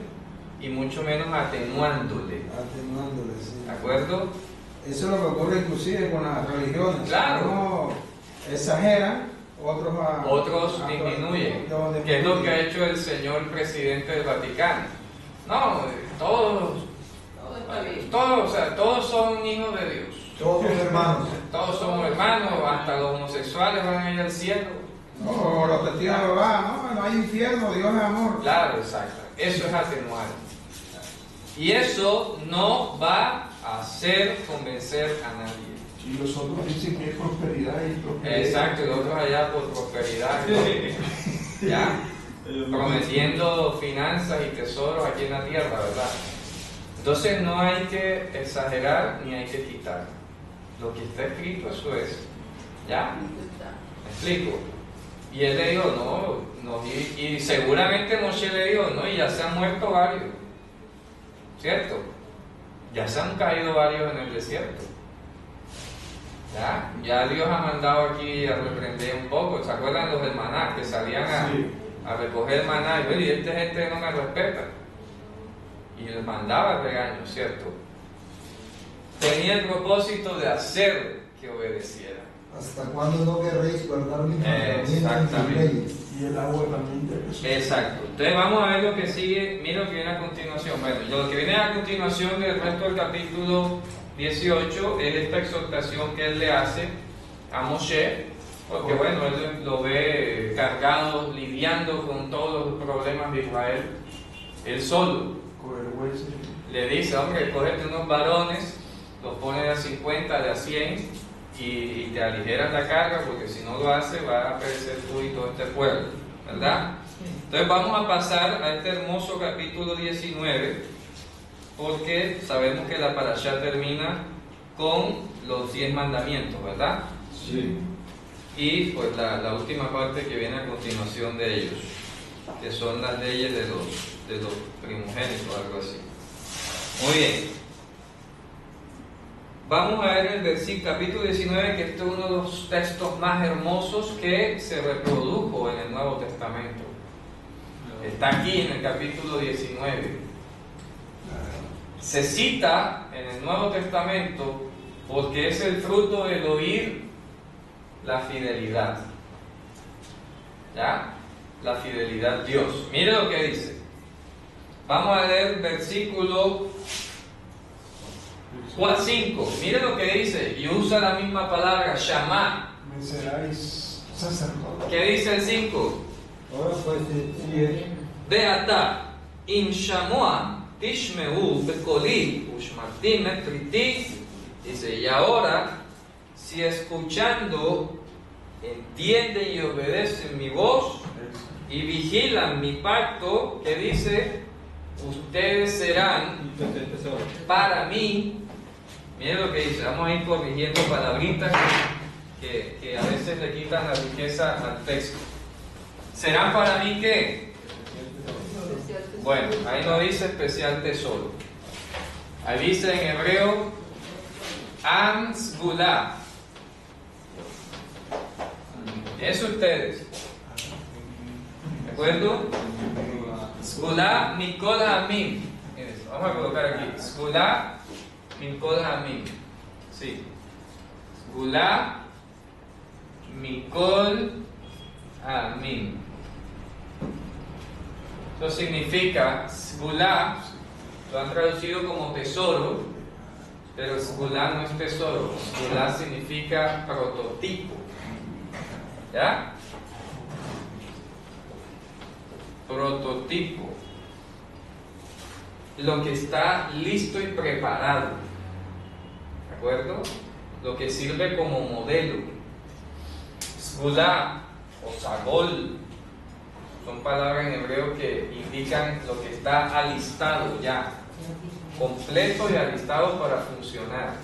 y mucho menos atenuándole. Atenuándole, sí. ¿De acuerdo? Eso es lo que ocurre inclusive con las religiones. Claro. Unos exageran, otros disminuyen, que es lo que ha hecho el señor presidente del Vaticano. No, todos son hijos de Dios. Todos son hermanos. Todos somos hermanos, hasta los homosexuales van a ir al cielo. No, los testigos de Jehová, no hay infierno, Dios es amor. Claro, exacto. Eso es atenuar. Y eso no va a hacer convencer a nadie. Y los otros dicen que es prosperidad y prosperidad. Exacto, y los otros allá por prosperidad. ¿Ya? Prometiendo finanzas y tesoros aquí en la tierra, ¿verdad? Entonces no hay que exagerar ni hay que quitar. Lo que está escrito, eso es. ¿Ya? ¿Me explico? Y él le dijo, no, y seguramente Moshe le dijo, no, y ya se han muerto varios. ¿Cierto? Ya se han caído varios en el desierto. Ya Dios ha mandado aquí a reprender un poco. ¿Se acuerdan los del maná que salían a recoger el maná? Y esta gente no me respeta. Y les mandaba el regaño, ¿cierto? Tenía el propósito de hacer que obedeciera. ¿Hasta cuándo no querréis guardar mis mandamientos y Exactamente. mis leyes? Y el agua también de eso. Exacto. Entonces vamos a ver lo que sigue. Mira lo que viene a continuación. Bueno, lo que viene a continuación del resto del capítulo 18 es esta exhortación que él le hace a Moshe, porque bueno, él lo ve cargado, lidiando con todos los problemas de Israel, él solo. Con vergüenza. Le dice, hombre, cógete unos varones lo pone de a 50, de a 100 y te aligeras la carga, porque si no lo hace va a perecer tú y todo este pueblo, ¿verdad? Entonces vamos a pasar a este hermoso capítulo 19, porque sabemos que la parashá termina con los 10 mandamientos, ¿verdad? Sí. Y pues la última parte que viene a continuación de ellos, que son las leyes de los primogénitos, algo así. Muy bien. Vamos a ver el versículo, capítulo 19, que este es uno de los textos más hermosos que se reprodujo en el Nuevo Testamento. Está aquí en el capítulo 19. Se cita en el Nuevo Testamento porque es el fruto del oír la fidelidad. ¿Ya? La fidelidad a Dios. Mire lo que dice. Vamos a leer el versículo 5. Mire lo que dice, y usa la misma palabra, Shamá. Me seráis sacerdote. ¿Qué dice el 5? Ahora pues si es Beata, im shamoa, tishmeu, bekoli, ushmartim etriti. Dice, y ahora, si escuchando, entienden y obedecen mi voz, y vigilan mi pacto, que dice, ustedes serán para mí. Miren lo que dice, vamos a ir corrigiendo palabritas que a veces le quitan la riqueza al texto. ¿Serán para mí qué? Bueno, ahí no dice especial tesoro. Ahí dice en hebreo, Am Sgulá. Es ustedes. ¿De acuerdo? Sgulá Mikol Hamim. Vamos a colocar aquí. Sgulá Mikol Hamim. Sí. Sgulá Mikol Hamim. Eso significa, Sgulá, lo han traducido como tesoro, pero Sgulá no es tesoro. Sgulá significa prototipo. ¿Ya? Prototipo. Lo que está listo y preparado. ¿De acuerdo? Lo que sirve como modelo. Sgulá o sagol son palabras en hebreo que indican lo que está alistado ya, completo y alistado para funcionar.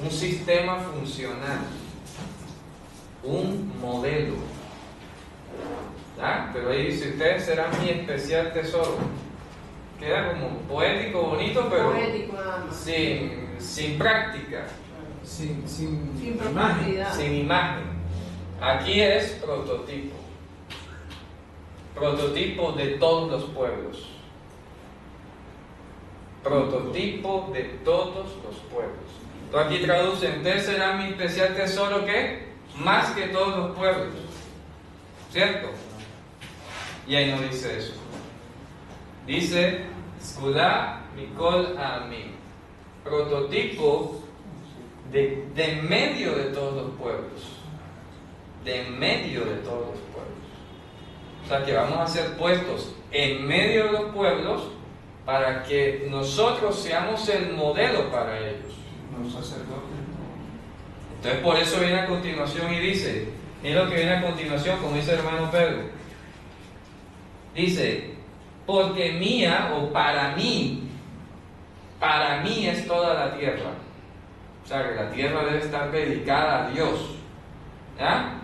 Un sistema funcional. Un modelo. ¿Ya? Pero ahí dice, ustedes serán mi especial tesoro. Queda como poético, bonito, pero Poético nada más. sin práctica, Sin Sin imagen. profundidad. sin imagen. Aquí es prototipo. Prototipo de todos los pueblos. Prototipo de todos los pueblos. Entonces aquí traducen, ustedes serán mi especial tesoro, ¿qué? Más que todos los pueblos. ¿Cierto? Y ahí no dice eso. Dice, Sgulá Mikol Hamim. Prototipo de medio de todos los pueblos. De medio de todos los pueblos. O sea que vamos a ser puestos en medio de los pueblos para que nosotros seamos el modelo para ellos. Los sacerdotes. Entonces por eso viene a continuación y dice, mira lo que viene a continuación, como dice el hermano Pedro. Dice, porque mía o para mí es toda la tierra. O sea que la tierra debe estar dedicada a Dios. ¿Ya?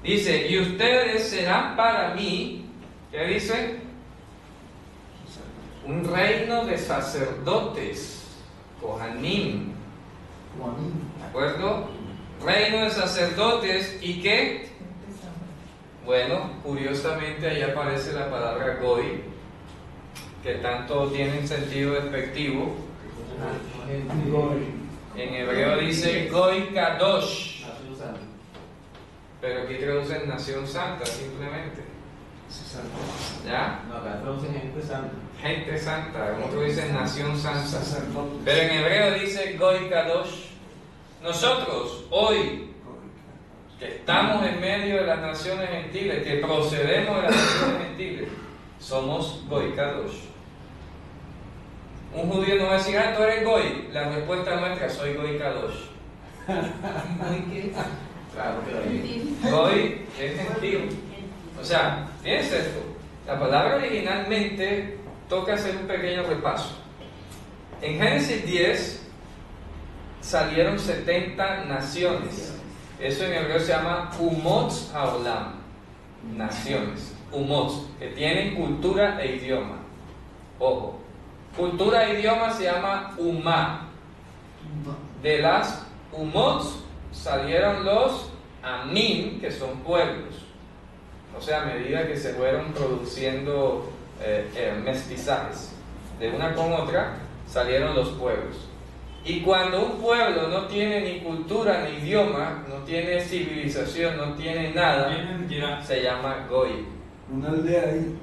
Dice, y ustedes serán para mí, ¿qué dice? Un reino de sacerdotes, Kohanim. ¿De acuerdo? Reino de sacerdotes, ¿y qué? Bueno, curiosamente ahí aparece la palabra Goy, que tanto tiene un sentido despectivo. En hebreo dice Goy Kadosh, pero aquí traducen Nación Santa simplemente. ¿Ya? No, acá traducen gente santa. Gente santa, en otro dice Nación Santa. Sacerdotes. Pero en hebreo dice Goy Kadosh. Nosotros, hoy, que estamos en medio de las naciones gentiles, que procedemos de las naciones gentiles, somos Goy Kadosh. Un judío no va a decir, ah, tú eres goy. La respuesta nuestra, soy goy kadosh. Claro que goy es gentil. O sea, fíjense esto. La palabra originalmente toca hacer un pequeño repaso. En Génesis 10 salieron 70 naciones. Eso en hebreo se llama Umot Haolam. Naciones. Umot, que tienen cultura e idioma. Ojo. Cultura e idioma se llama Umá. De las Umot salieron los Amim, que son pueblos. O sea, a medida que se fueron produciendo mestizajes de una con otra, salieron los pueblos. Y cuando un pueblo no tiene ni cultura ni idioma, no tiene civilización, no tiene nada, se llama Goy. Una aldea ahí.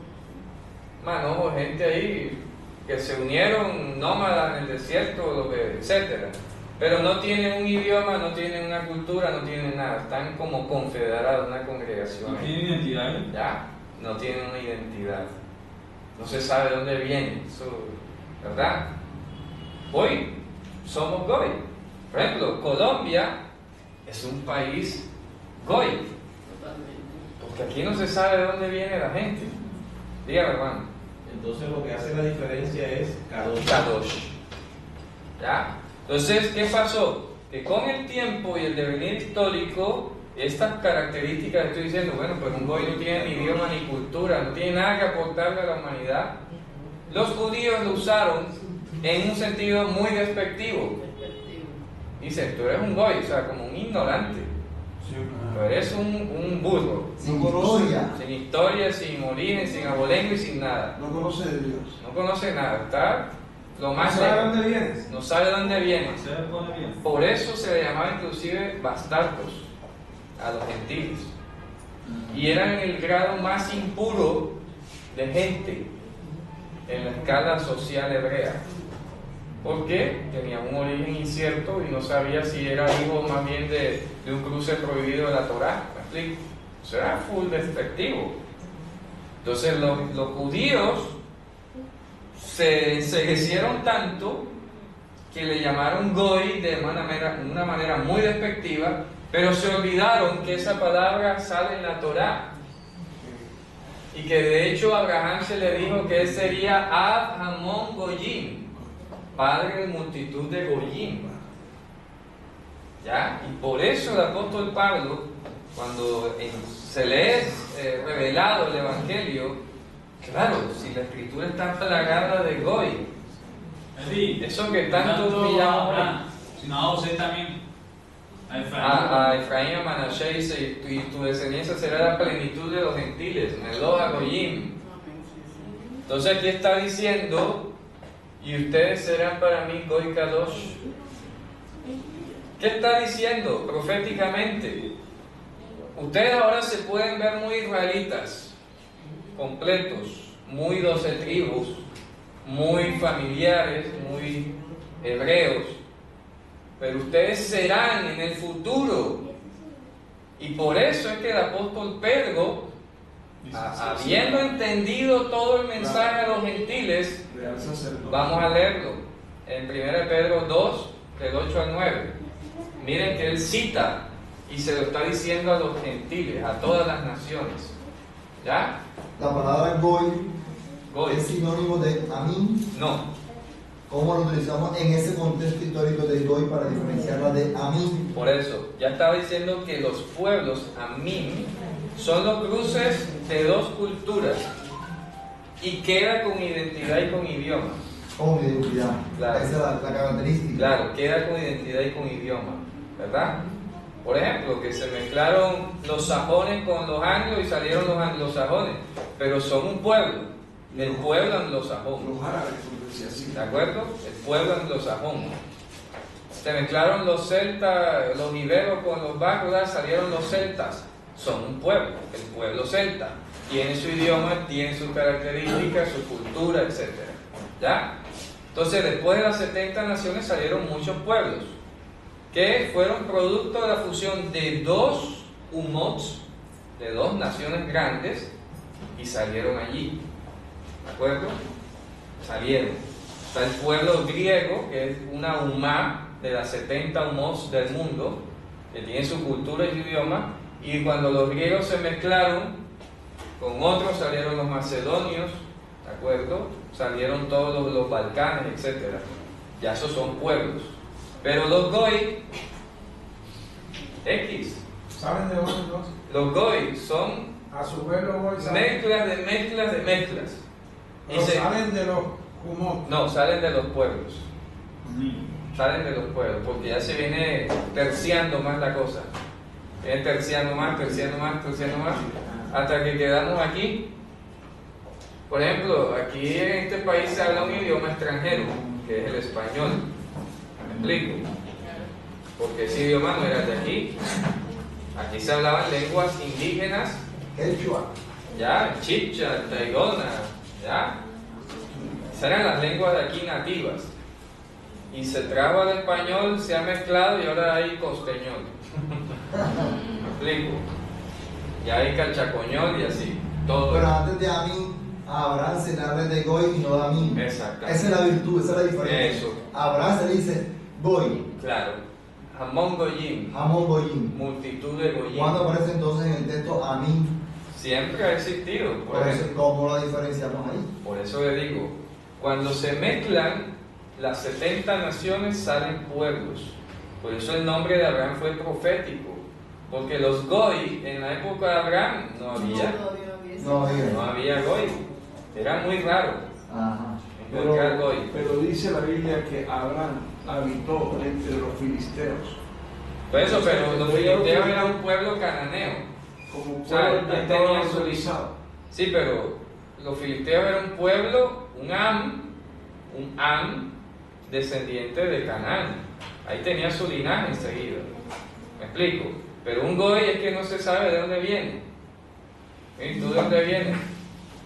Mano, gente ahí que se unieron nómadas en el desierto, etcétera. Pero no tienen un idioma, no tienen una cultura, no tienen nada. Están como confederados, una congregación. ¿No tienen identidad? Ya, no tienen una identidad. No se sabe de dónde vienen, ¿verdad? Hoy somos Goy. Por ejemplo, Colombia es un país Goy. Porque aquí no se sabe de dónde viene la gente. Dígame, hermano. Entonces lo que hace la diferencia es Kadosh. Kadosh. ¿Ya? Entonces, ¿qué pasó? Que con el tiempo y el devenir histórico, estas características que estoy diciendo, bueno, pues un goy no tiene ni idioma ni cultura, no tiene nada que aportarle a la humanidad. Los judíos lo usaron en un sentido muy despectivo. Dicen, tú eres un goy, o sea, como un ignorante. Tú eres un burro. Sin historia. Sin historia, sin origen, sin abolengo y sin nada. No conoce de Dios. No conoce nada, está lo ¿No más sabe lejos. dónde vienes? No sabe dónde viene. Se pone bien. Por eso se le llamaba inclusive bastardos a los gentiles. Y eran el grado más impuro de gente en la escala social hebrea. Porque tenía un origen incierto y no sabía si era hijo más bien de un cruce prohibido de la Torá. ¿Me explico? O sea, era full despectivo. Entonces los judíos se enseguecieron tanto que le llamaron Goy de una manera muy despectiva, pero se olvidaron que esa palabra sale en la Torá y que de hecho a Abraham se le dijo que él sería Ab Hamon Goyim, padre de multitud de Goyim. ¿Ya? Y por eso el apóstol Pablo, cuando se le es revelado el Evangelio, claro, si la escritura está plagada de Goy, eso que tanto pillamos, sino a José también. a Efraín, a Manashe dice, y tu descendencia será la plenitud de los gentiles, Meloa Goyim. Entonces aquí está diciendo, y ustedes serán para mí Goy Kadosh. ¿Qué está diciendo proféticamente? Ustedes ahora se pueden ver muy israelitas, completos, muy 12 tribus, muy familiares, muy hebreos, pero ustedes serán en el futuro. Y por eso es que el apóstol Pedro, habiendo entendido todo el mensaje a los gentiles, vamos a leerlo en 1 Pedro 2, del 8 al 9. Miren que él cita y se lo está diciendo a los gentiles, a todas las naciones. ¿Ya? La palabra Goy Goy. es sinónimo de Amín. No. ¿Cómo lo utilizamos en ese contexto histórico de Goy para diferenciarla de Amín? Por eso, ya estaba diciendo que los pueblos Amim son los cruces de dos culturas y queda con identidad y con idioma. Con identidad. Claro. Esa es la característica. Claro, queda con identidad y con idioma, ¿verdad? Por ejemplo, que se mezclaron los sajones con los anglos y salieron los anglosajones, pero son un pueblo, el pueblo anglosajón. Los árabes, como decía así. ¿De acuerdo? El pueblo anglosajón. Se mezclaron los celtas, los iberos con los bárbaros, salieron los celtas. Son un pueblo, el pueblo celta. Tiene su idioma, tiene sus características, su cultura, etc. ¿Ya? Entonces, después de las 70 naciones salieron muchos pueblos que fueron producto de la fusión de dos umots, de dos naciones grandes, y salieron allí. ¿De acuerdo? Salieron. Está el pueblo griego, que es una umá de las 70 umós del mundo, que tiene su cultura y su idioma, y cuando los griegos se mezclaron con otros, salieron los macedonios, ¿de acuerdo? Salieron todos los Balcanes, etc. Ya esos son pueblos. Pero los goy, X, ¿Saben de dónde entonces? los goy son A su vez los goy salen. mezclas de mezclas de mezclas. Y Pero se- salen de los humos. no, salen de los pueblos. Salen de los pueblos, porque ya se viene terciando más la cosa. Viene terciando más, hasta que quedamos aquí. Por ejemplo, aquí en este país se habla un idioma extranjero, que es el español. ¿Me explico? Porque ese idioma no era de aquí. Aquí se hablaban lenguas indígenas, Quechua. ya, chicha, taigona, ya. Esas eran las lenguas de aquí nativas. Y se trajo al español, se ha mezclado y ahora hay costeñol. ¿Me explico? Ya hay calchacoñol y así, todo. Pero antes de Amín, a Abraham se le habla de Goy y no de Amín. Exactamente. Esa es la virtud, esa es la diferencia. Eso. A Abraham se le dice Goy, Claro. Jamón goyim, Hamon Goyim. multitud de goyim. ¿Cuándo aparece entonces en el texto Amín? Siempre ha existido. Por eso, ¿cómo lo diferenciamos ahí? Por eso le digo, cuando se mezclan las 70 naciones salen pueblos. Por eso el nombre de Abraham fue profético. Porque los goy en la época de Abraham no había. No, No diga. había goy. Era muy raro Ajá. encontrar goy. Pero dice la Biblia que Abraham habitó entre los filisteos. Por eso, pero los filisteos eran un pueblo cananeo. Como O sea, pueblo que ahí estaba tenían su- autorizado. Sí, pero los filisteos eran un pueblo, un Am, descendiente de Canaán. Ahí tenía su linaje enseguida. ¿Me explico? Pero un goy es que no se sabe de dónde viene. ¿Y tú de dónde vienes?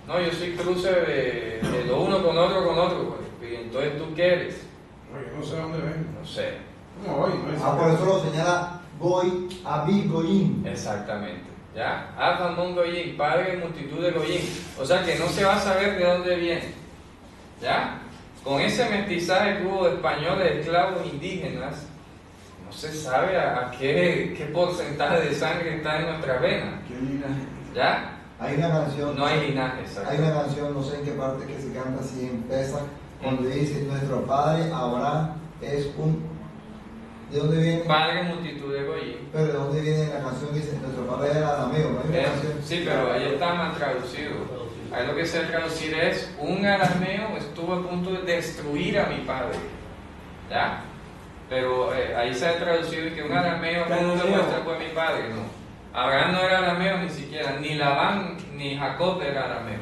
No, yo soy cruce de lo uno con otro, güey. Y entonces, ¿tú qué eres? No, yo no sé dónde ven. No sé. ¿Cómo voy? No es Por eso lo señala Goy, Abí, Goyim. Exactamente. ¿Ya? Abhamón Goyim, padre de multitud de Goyim. O sea que no se va a saber de dónde viene. ¿Ya? Con ese mestizaje que hubo de españoles, esclavos, indígenas, no se sabe a qué porcentaje de sangre está en nuestra vena. ¿Qué linaje? ¿Ya? Hay una canción. No hay linaje, Hay una canción, no sé en qué parte, que se canta así en Pesa, donde dice: Nuestro padre Abraham es un. ¿De dónde viene? Padre de multitud de Goyim. Pero ¿de dónde viene la canción? Dice: Nuestro padre era arameo, ¿no? Hay una canción. Sí, pero ahí está mal traducido. Ahí lo que se traducir es: un arameo estuvo a punto de destruir a mi padre. ¿Ya? Pero ahí se ha traducido que un arameo a punto de muestra fue mi padre. No. Abraham no era arameo ni siquiera, ni Labán ni Jacob era arameo.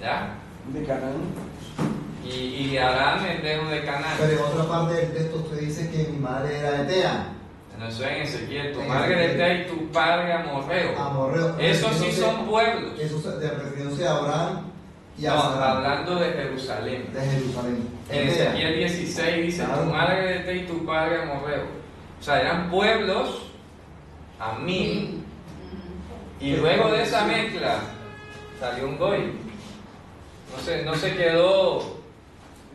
¿Ya? De Canaán. Y Aram es de Canaán. Pero en otra parte del texto usted dice que mi madre era Etea, No, eso es en Ezequiel. Tu En madre de Ezequiel. Etea y tu padre amorreo. amorreo. Esos sí son pueblos. Eso se refiriéndose a Abraham y a No, Sara, hablando de Jerusalén. de Jerusalén. En Etea. Ezequiel 16 dice: Claro. tu madre de Etea y tu padre amorreo. O sea, eran pueblos, Amín. Y luego de esa mezcla salió un goy. No se quedó,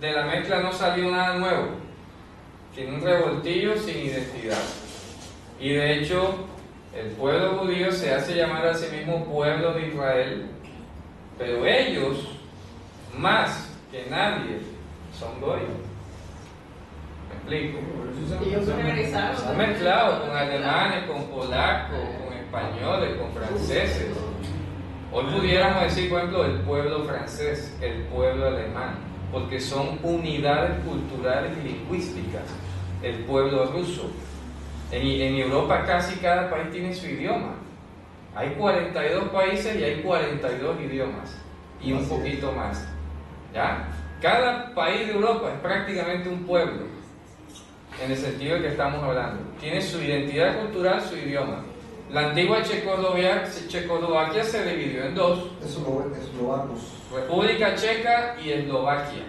de la mezcla no salió nada nuevo. Tiene un revoltillo sin identidad. Y de hecho, el pueblo judío se hace llamar a sí mismo pueblo de Israel, pero ellos, más que nadie, son goy. ¿Me explico? Ellos regresaron. Se han mezclado con alemanes, con polacos, con españoles, con franceses. Hoy pudiéramos decir, por ejemplo, el pueblo francés, el pueblo alemán, porque son unidades culturales y lingüísticas. El pueblo ruso. En Europa casi cada país tiene su idioma. Hay 42 países y hay 42 idiomas. Y un poquito más. ¿Ya? Cada país de Europa es prácticamente un pueblo. En el sentido de que estamos hablando. Tiene su identidad cultural, su idioma. La antigua Checoslovaquia se dividió en dos: Eslovacos. República Checa y Eslovaquia.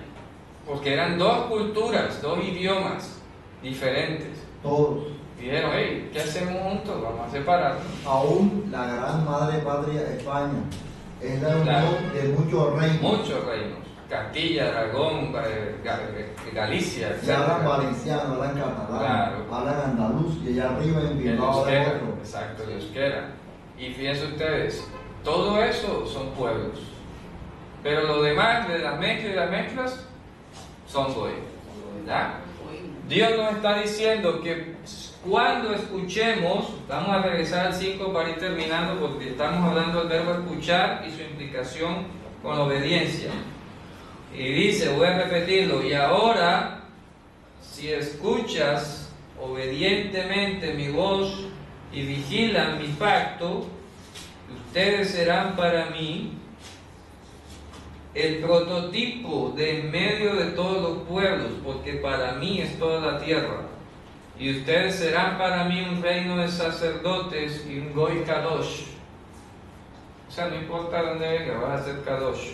Porque eran dos culturas, dos idiomas diferentes. Todos. Dijeron: hey, ¿qué hacemos juntos? Vamos a separarnos. Aún la gran madre patria España es la unión Claro. de muchos reinos. Muchos reinos. Castilla, Aragón, Galicia, Y hablan etc. valenciano, hablan catalán, Claro. hablan andaluz, y allá arriba en El Bilbao hablan euskera, otro. exacto, el euskera. Y fíjense ustedes, todo eso son pueblos. Pero lo demás de las mezclas y las mezclas son goy. ¿Ya? Dios nos está diciendo que cuando escuchemos, vamos a regresar al 5 para ir terminando porque estamos hablando del verbo escuchar y su implicación con la obediencia. Y dice, voy a repetirlo, y ahora, si escuchas obedientemente mi voz y vigilan mi pacto, ustedes serán para mí el prototipo de en medio de todos los pueblos, porque para mí es toda la tierra. Y ustedes serán para mí un reino de sacerdotes y un goy kadosh. O sea, no importa dónde venga, vas a ser kadosh.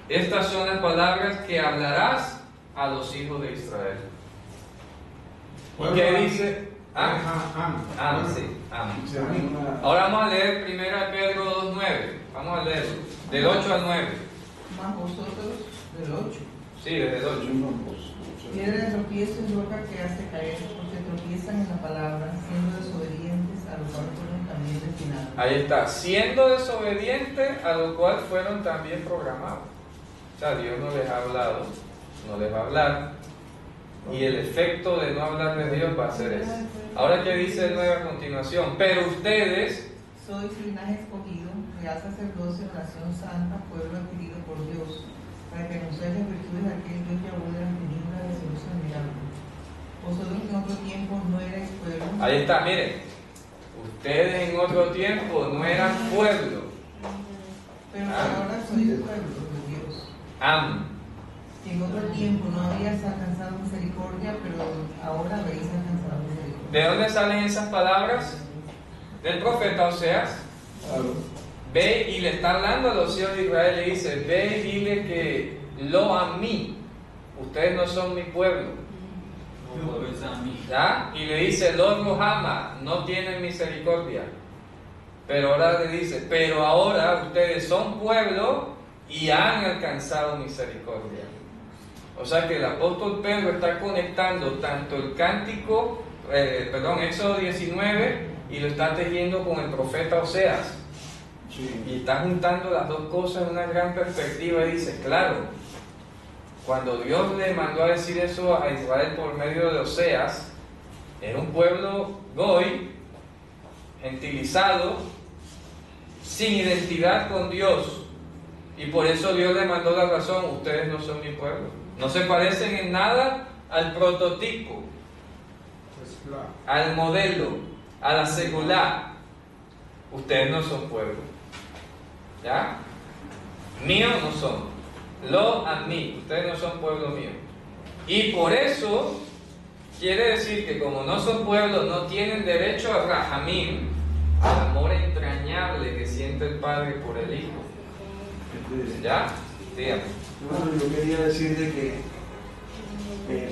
Estas son las palabras que hablarás a los hijos de Israel. ¿Y qué dice? Am, sí, am. Ahora vamos a leer 1 Pedro 2:9. Vamos a leerlo, del 8 al 9. Más vosotros del 8. Sí, desde el 8. Piedra de tropiezo es roca que hace caer, porque tropiezan en la palabra, siendo desobedientes, a lo cual fueron también destinados. Ahí está, siendo desobediente a lo cual fueron también programados. O sea, Dios no les ha hablado, no les va a hablar, y el efecto de no hablar de Dios va a ser eso. Ahora, ¿qué dice el 9 a continuación? Pero ustedes Sois linaje escogido, real sacerdocio, nación santa, pueblo adquirido por Dios, para que anunciéis las virtudes de aquel Dios Yahweh de las tinieblas de su luz admirable. Vosotros en otro tiempo no erais pueblo. ahí está, miren, ustedes en otro tiempo no eran pueblo. Pero ahora sois pueblo de Dios. Am. En otro tiempo no habías alcanzado misericordia, pero ahora habéis alcanzado misericordia. ¿De dónde salen esas palabras? Del profeta Oseas. Claro. Ve y le está hablando a los hijos de Israel, le dice, ve y dile que lo a mí, ustedes no son mi pueblo. ¿Ya? Y le dice, lo Rohama, no tienen misericordia. Pero ahora le dice, pero ahora ustedes son pueblo y han alcanzado misericordia. O sea que el apóstol Pedro está conectando tanto el cántico, Éxodo 19, y lo está tejiendo con el profeta Oseas. Sí. Y está juntando las dos cosas en una gran perspectiva y dice, claro, cuando Dios le mandó a decir eso a Israel por medio de Oseas, era un pueblo goy, gentilizado, sin identidad con Dios. Y por eso Dios le mandó la razón, ustedes no son mi pueblo. No se parecen en nada al prototipo, al modelo, a la secular. Ustedes no son pueblo. ¿Ya? Míos no son. Lo a mí. Ustedes no son pueblo mío. Y por eso quiere decir que como no son pueblo, no tienen derecho a Rahamim, al amor entrañable que siente el Padre por el Hijo. ¿Ya? Dígame. Bueno, yo quería decir de que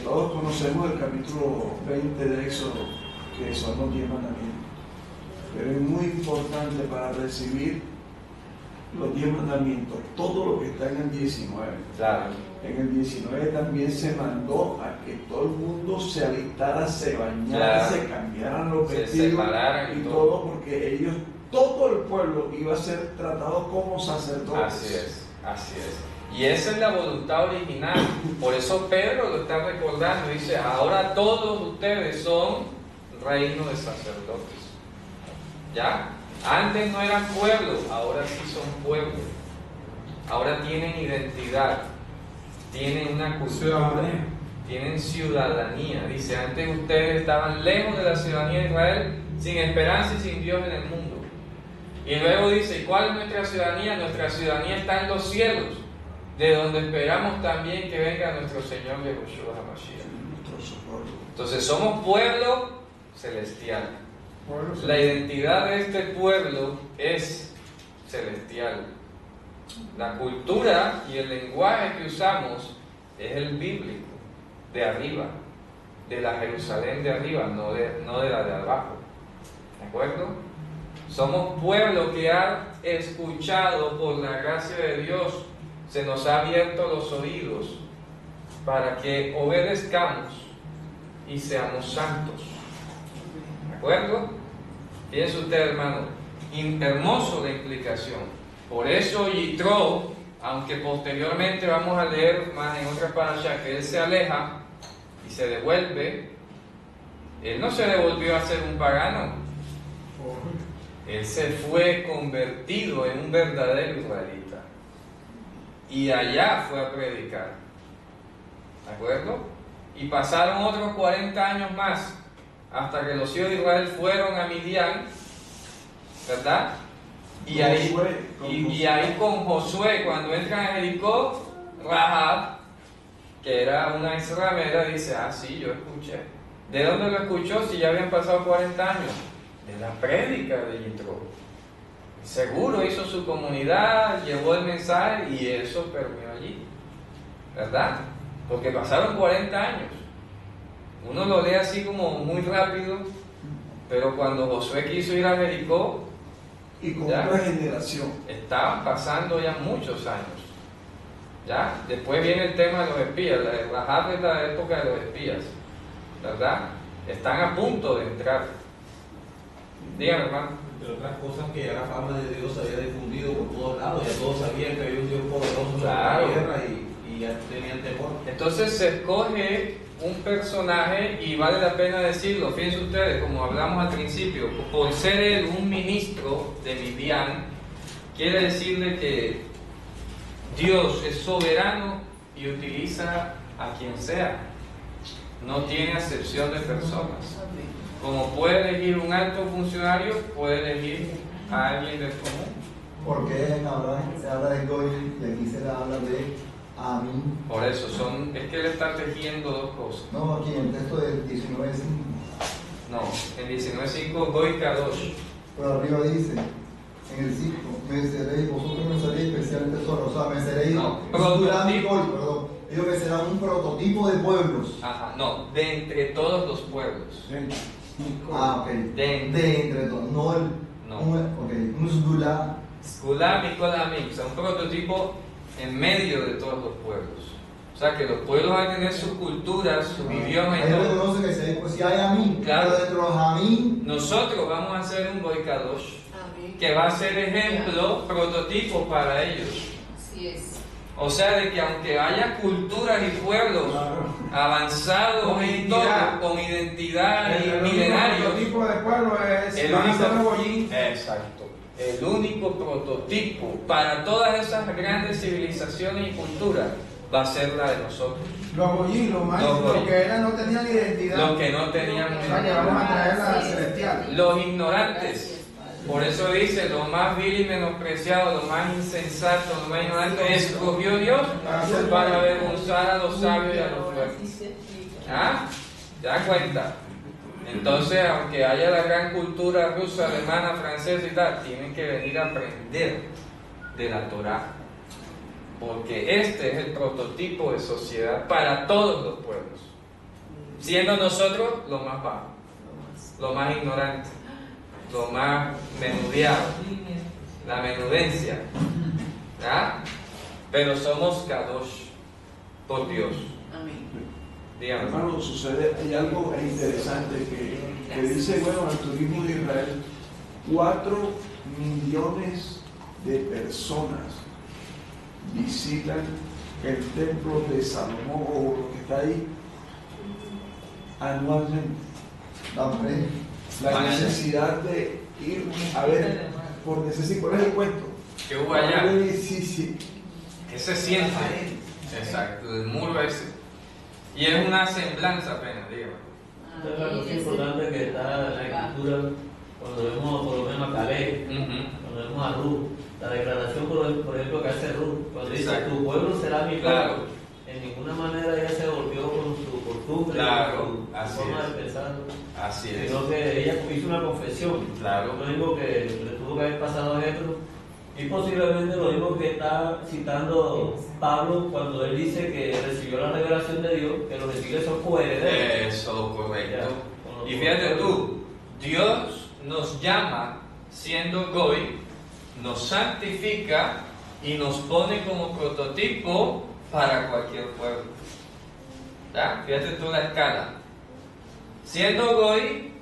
todos conocemos el capítulo 20 de Éxodo, que son los 10 mandamientos. Pero es muy importante para recibir los 10 mandamientos, todo lo que está en el 19. Claro. En el 19 también se mandó a que todo el mundo se alistara, se bañara, Claro. se cambiaran los Se vestidos separaran y y todo. todo, porque ellos, todo el pueblo iba a ser tratado como sacerdotes. Así es, así es. Y esa es la voluntad original. Por eso Pedro lo está recordando. Dice, ahora todos ustedes son reino de sacerdotes. ¿Ya? Antes no eran pueblo, ahora sí son pueblo. Ahora tienen identidad, tienen una cultura, tienen ciudadanía. Dice, antes ustedes estaban lejos de la ciudadanía de Israel, sin esperanza y sin Dios en el mundo. Y luego dice, ¿y cuál es nuestra ciudadanía? Nuestra ciudadanía está en los cielos, de donde esperamos también que venga nuestro Señor Yahushua HaMashiach. Entonces somos pueblo celestial. La identidad de este pueblo es celestial. La cultura y el lenguaje que usamos es el bíblico, de arriba, de la Jerusalén de arriba, no de la de abajo. ¿De acuerdo? Somos pueblo que ha escuchado por la gracia de Dios se nos ha abierto los oídos para que obedezcamos y seamos santos. ¿De acuerdo? Fíjense usted, hermano, hermoso la implicación. Por eso Yitro, aunque posteriormente vamos a leer más en otras parashas que él se aleja y se devuelve, él no se devolvió a ser un pagano. Él se fue convertido en un verdadero israelita. Y allá fue a predicar. ¿De acuerdo? Y pasaron otros 40 años más hasta que los hijos de Israel fueron a Midian, ¿verdad? Y ahí con Josué, cuando entran a Jericó, Rahab, que era una extranjera, dice: ah, sí, yo escuché. ¿De dónde lo escuchó si ya habían pasado 40 años? De la prédica de Yitro. Seguro hizo su comunidad, llevó el mensaje y eso permeó allí, ¿verdad? Porque pasaron 40 años. Uno lo lee así como muy rápido, pero cuando Josué quiso ir a Jericó, y con otra generación, estaban pasando ya muchos años. ¿Ya? Después viene el tema de los espías. La Rahab es la época de los espías, ¿verdad? Están a punto de entrar. Dígame, hermano. Entre otras cosas, que ya la fama de Dios se había difundido por todos lados, ya todos sabían que había un Dios poderoso sobre la tierra y ya tenían temor. Entonces se escoge un personaje, y vale la pena decirlo, fíjense ustedes, como hablamos al principio, por ser él un ministro de Midian, quiere decirle que Dios es soberano y utiliza a quien sea, no tiene acepción de personas. Como puede elegir un alto funcionario, puede elegir a alguien del común. ¿Por qué en Abraham se habla de Goy y aquí se le habla de Amín? Por eso, es que él está tejiendo dos cosas. No, aquí en el texto del 19:5. No, en 19:5, Goy Kadosh. Por arriba dice, en el 5, me seréis, vosotros me seréis especial tesoro, o sea, me seréis, No, perdón, digo que será un prototipo de pueblos. Ajá, no, de entre todos los pueblos. Ah, ok. De entre todos, no el. No. Ok, un Sgulá. Skulam y Kolamim, o sea, un prototipo en medio de todos los pueblos. O sea, que los pueblos van a tener su cultura, su idioma y Ahí todo. reconoce que pues, si hay Amín, Claro. pero dentro de los Amín. Nosotros vamos a hacer un Goy Kadosh, que va a ser ejemplo, prototipo para ellos. Así es. O sea, de que aunque haya culturas y pueblos avanzados Con en identidad. todo, con identidad y El milenarios, tipo de pueblo es el van a único- ser los Goyín. exacto, el único prototipo para todas esas grandes civilizaciones y culturas va a ser la de nosotros, Los Goyín, los más, Los los Goyín. que eran no tenían identidad. los que no tenían O sea, que vamos a traer la Sí. celestial. los ignorantes. Gracias, Padre. Por eso dice, lo más vil y menospreciado, lo más insensato, lo más ignorante, escogió Dios para avergonzar a los sabios y a los fuertes. Así se explica. ¿Ah? ¿Te das cuenta? Entonces, aunque haya la gran cultura rusa, alemana, francesa y tal, tienen que venir a aprender de la Torá. Porque este es el prototipo de sociedad para todos los pueblos. Siendo nosotros los más bajos, los más ignorantes, los más menudeados, la menudencia. ¿Ah? Pero somos Kadosh por Dios. Amén. Dígame. hermano, sucede, hay algo interesante que dice, bueno, el turismo de Israel, 4 millones de personas visitan el templo de Salomón o lo que está ahí anualmente. La necesidad de ir a ver, por necesidad, ¿cuál es el cuento? ¿Qué hubo allá? Sí. ¿Qué se siente? Exacto, el muro ese. Y es una semblanza apenas, dígame. Esta es la cosa importante que está en la escritura, cuando vemos por lo menos a Caleb, cuando vemos a Ruth, la declaración por ejemplo que hace Ruth, cuando dice Exacto. tu pueblo será mi Claro. pueblo, en ninguna manera ella se volvió con su costumbre, Claro, con su así forma es. de pensar, Así es. sino que ella hizo una confesión, Claro. lo mismo que le tuvo que haber pasado a Jetro, y posiblemente lo mismo que está citando Pablo cuando él dice que recibió la revelación de Dios, que los gentiles son coherederos. Eso, correcto. Ya, con Y los fíjate pueblos. tú, Dios nos llama siendo Goy, nos santifica y nos pone como prototipo para cualquier pueblo. ¿Ya? Fíjate tú la escala. Siendo Goy,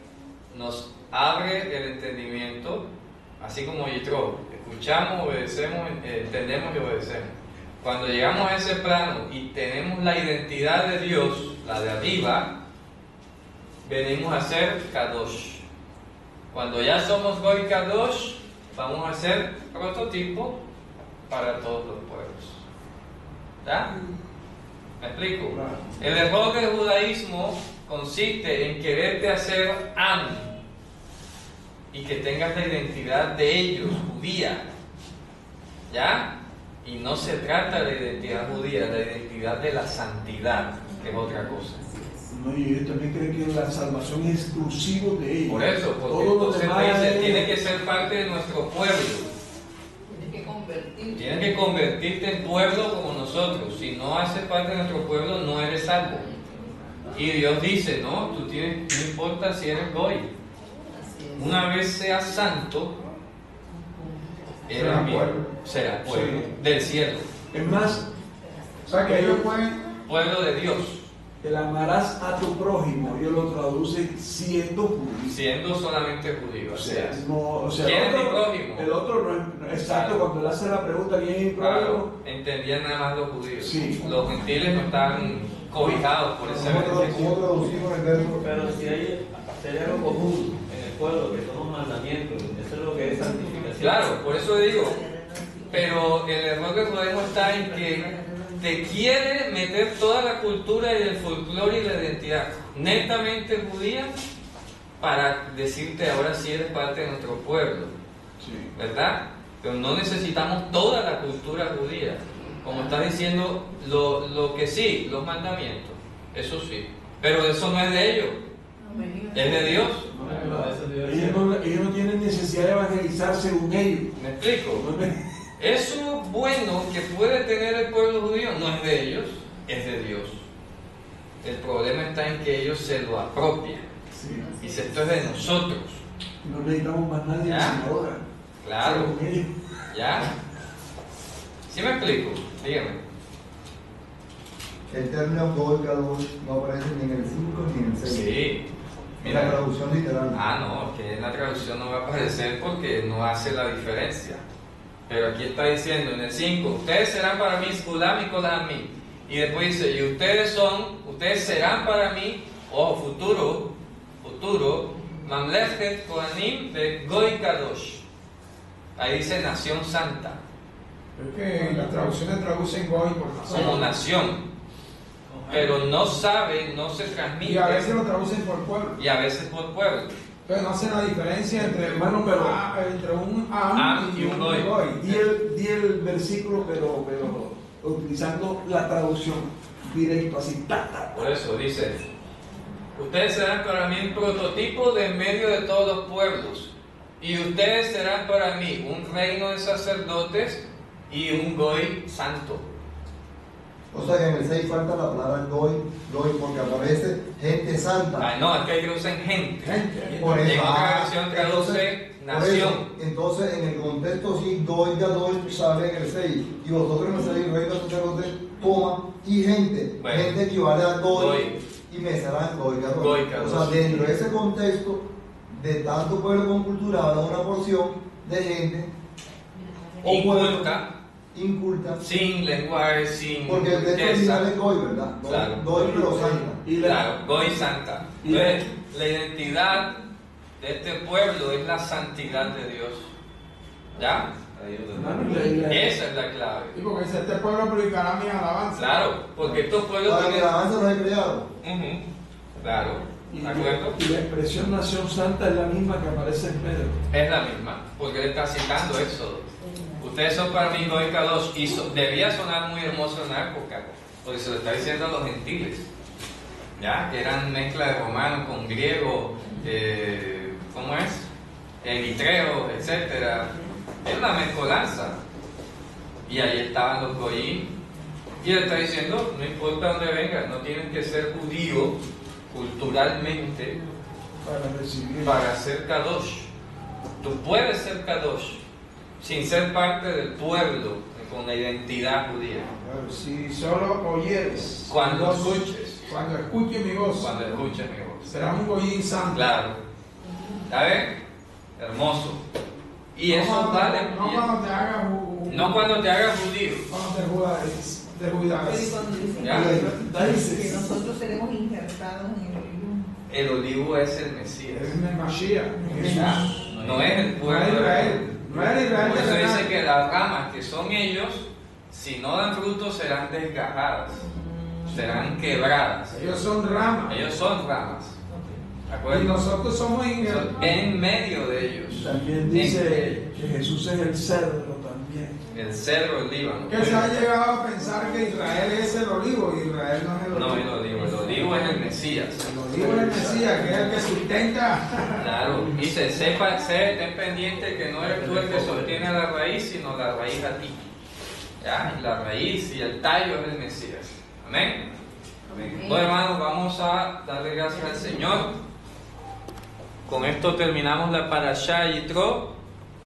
nos abre el entendimiento, así como Yitro. Escuchamos, obedecemos, entendemos y obedecemos. Cuando llegamos a ese plano y tenemos la identidad de Dios, la de arriba, venimos a ser Kadosh. Cuando ya somos Goy Kadosh, vamos a ser prototipo para todos los pueblos. ¿Ya? ¿Me explico? El error del judaísmo consiste en quererte hacer Am y que tengas la identidad de ellos, judía. ¿Ya? Y no se trata de la identidad judía, la identidad de la santidad, que es otra cosa. No, y ellos también creen que la salvación es exclusivo de ellos. Por eso, porque Todo lo entonces demás me dice, es- tiene que ser parte de nuestro pueblo. Tienes que convertirte. Tienes que convertirte en pueblo como nosotros. Si no haces parte de nuestro pueblo, no eres salvo. Y Dios dice, no, tú tienes, no importa si eres Goy. Así es. Una vez seas santo, eres Serás mío. pueblo. Serás pueblo Sí. del cielo. Es más, O sea que ellos pueden, Pueblo de Dios. el amarás a tu prójimo, ellos lo traducen siendo judío. Siendo solamente judío. O Así sea, es. no, o sea, ¿Quién el es mi otro, prójimo? el otro no es exacto. Claro. Cuando él hace la pregunta, ¿quién es mi prójimo? Claro, entendían nada más los judíos. Sí. Los gentiles no estaban cobijados por ese ¿Cómo beneficio. traducimos el verbo? Pero si hay algo común en el pueblo, que son los mandamientos, eso es lo que es santificación. Claro, por eso digo. Pero el error que podemos estar en que te quiere meter toda la cultura y el folclore y la identidad netamente judía para decirte ahora sí eres parte de nuestro pueblo, Sí. ¿verdad? Pero no necesitamos toda la cultura judía. Como está diciendo, lo que sí, los mandamientos, eso sí. Pero eso no es de ellos, es de Dios. Ellos no tienen necesidad de evangelizar según ellos. ¿Me explico? No es- Eso bueno que puede tener el pueblo judío no es de ellos, es de Dios. El problema está en que ellos se lo apropian. Sí. Dice, esto es de nosotros. No necesitamos más nadie ¿Ya? sino ahora. Claro, Según ellos. ¿ya? ¿Sí me explico? Dígame. El término Goy Kadosh no aparece ni en el 5 ni en el 6. Sí. En la Mira. traducción literal. Ah, no, que en la traducción no va a aparecer porque no hace la diferencia. Pero aquí está diciendo en el 5, ustedes serán para mí Skulam y Kolamí. Y después dice, y ustedes serán para mí, ojo, futuro, Mamlechet Kohanim de Goy Kadosh. Ahí dice nación santa, es que las traducciones traducen Goy por como nación. nación. Pero no sabe, no se transmite. Y a veces lo traducen por pueblo. Y a veces por pueblo. Pero no hacen la diferencia entre, Hermano, pero- entre un Am Am y un Goy. Di el versículo, pero utilizando la traducción directo, así, ta. Por eso dice, ustedes serán para mí un prototipo de en medio de todos los pueblos, y ustedes serán para mí un reino de sacerdotes y un Goy santo. O sea que en el 6 falta la palabra Goy, porque aparece gente santa. Ay, no, es que ellos usan gente. Gente. Por En eso, otra versión traduce por nación. eso, entonces, en el contexto, sí, Goy Kadosh sale en el 6. Y vosotros me seréis reino de sacerdotes, y gente. Bueno. Gente equivale a Goy, Goy. y me serán Goy Kadosh. Goy Kadosh. O sea, dentro de ese contexto, de tanto pueblo con cultura, habrá una porción de gente o pueblo Inculta, inculta. sin lenguaje, sin Porque el texto original es Goy, ¿verdad? Goy, Claro. Goy pero santa. Y la, Claro, Goy santa. Y la- Entonces, la identidad de este pueblo es la santidad de Dios. ¿Ya? hermano, y Esa es la clave. Y porque dice, este pueblo predicará mi alabanza. Claro, porque estos pueblos Para que tienen... la alabanza no he creado. Ujú, claro, y- ¿de acuerdo? y la expresión nación santa es la misma que aparece en Pedro. Es la misma, porque él está citando Éxodo. Ustedes son para mí Goy Kadosh, y debía sonar muy hermoso en la época, porque se lo está diciendo a los gentiles, ¿ya? Que eran mezcla de romano con griego, ¿cómo es? Eritreo, etcétera. Es una mezcolanza. Y ahí estaban los goyim. Y él está diciendo, no importa dónde vengas, no tienes que ser judío culturalmente Para recibir. para ser Kadosh. Tú puedes ser Kadosh sin ser parte del pueblo en con la identidad judía. Claro, si solo oyeres, Cuando mi voz, escuches. cuando escuches mi voz, Cuando escuches mi voz. serás un goyín santo. Claro. ¿Sabes? Hermoso. Y No eso cuando- vale. No cuando te hagas No cuando te hagas judío. cuando te judas, Pero y cuando dice Ya. que nosotros seremos injertados en el libro. El olivo es el Mesías. Es el Mashiach, Ya. Jesús. No es el No pueblo es de Israel. No es Israel. Por eso de dice verdad. que las ramas que son ellos, si no dan frutos, serán desgajadas, serán quebradas. Ellos son ramas. Ellos son ramas. ¿De Y acuerdo? nosotros somos Son injertados. en medio de ellos. También dice que Jesús es el cedro también. El cedro del Líbano. Que se ha llegado a pensar que Israel es el olivo y Israel no es el olivo. No, el olivo es el Mesías. El olivo es el Mesías, que es el que sustenta. Claro, dice, ten pendiente que no eres tú el que sostiene la raíz, sino la raíz a ti. ¿Ya? Y la raíz y el tallo es el Mesías. Amén. Bueno, hermanos, vamos a darle gracias al Señor. Con esto terminamos la Parashá Yitro.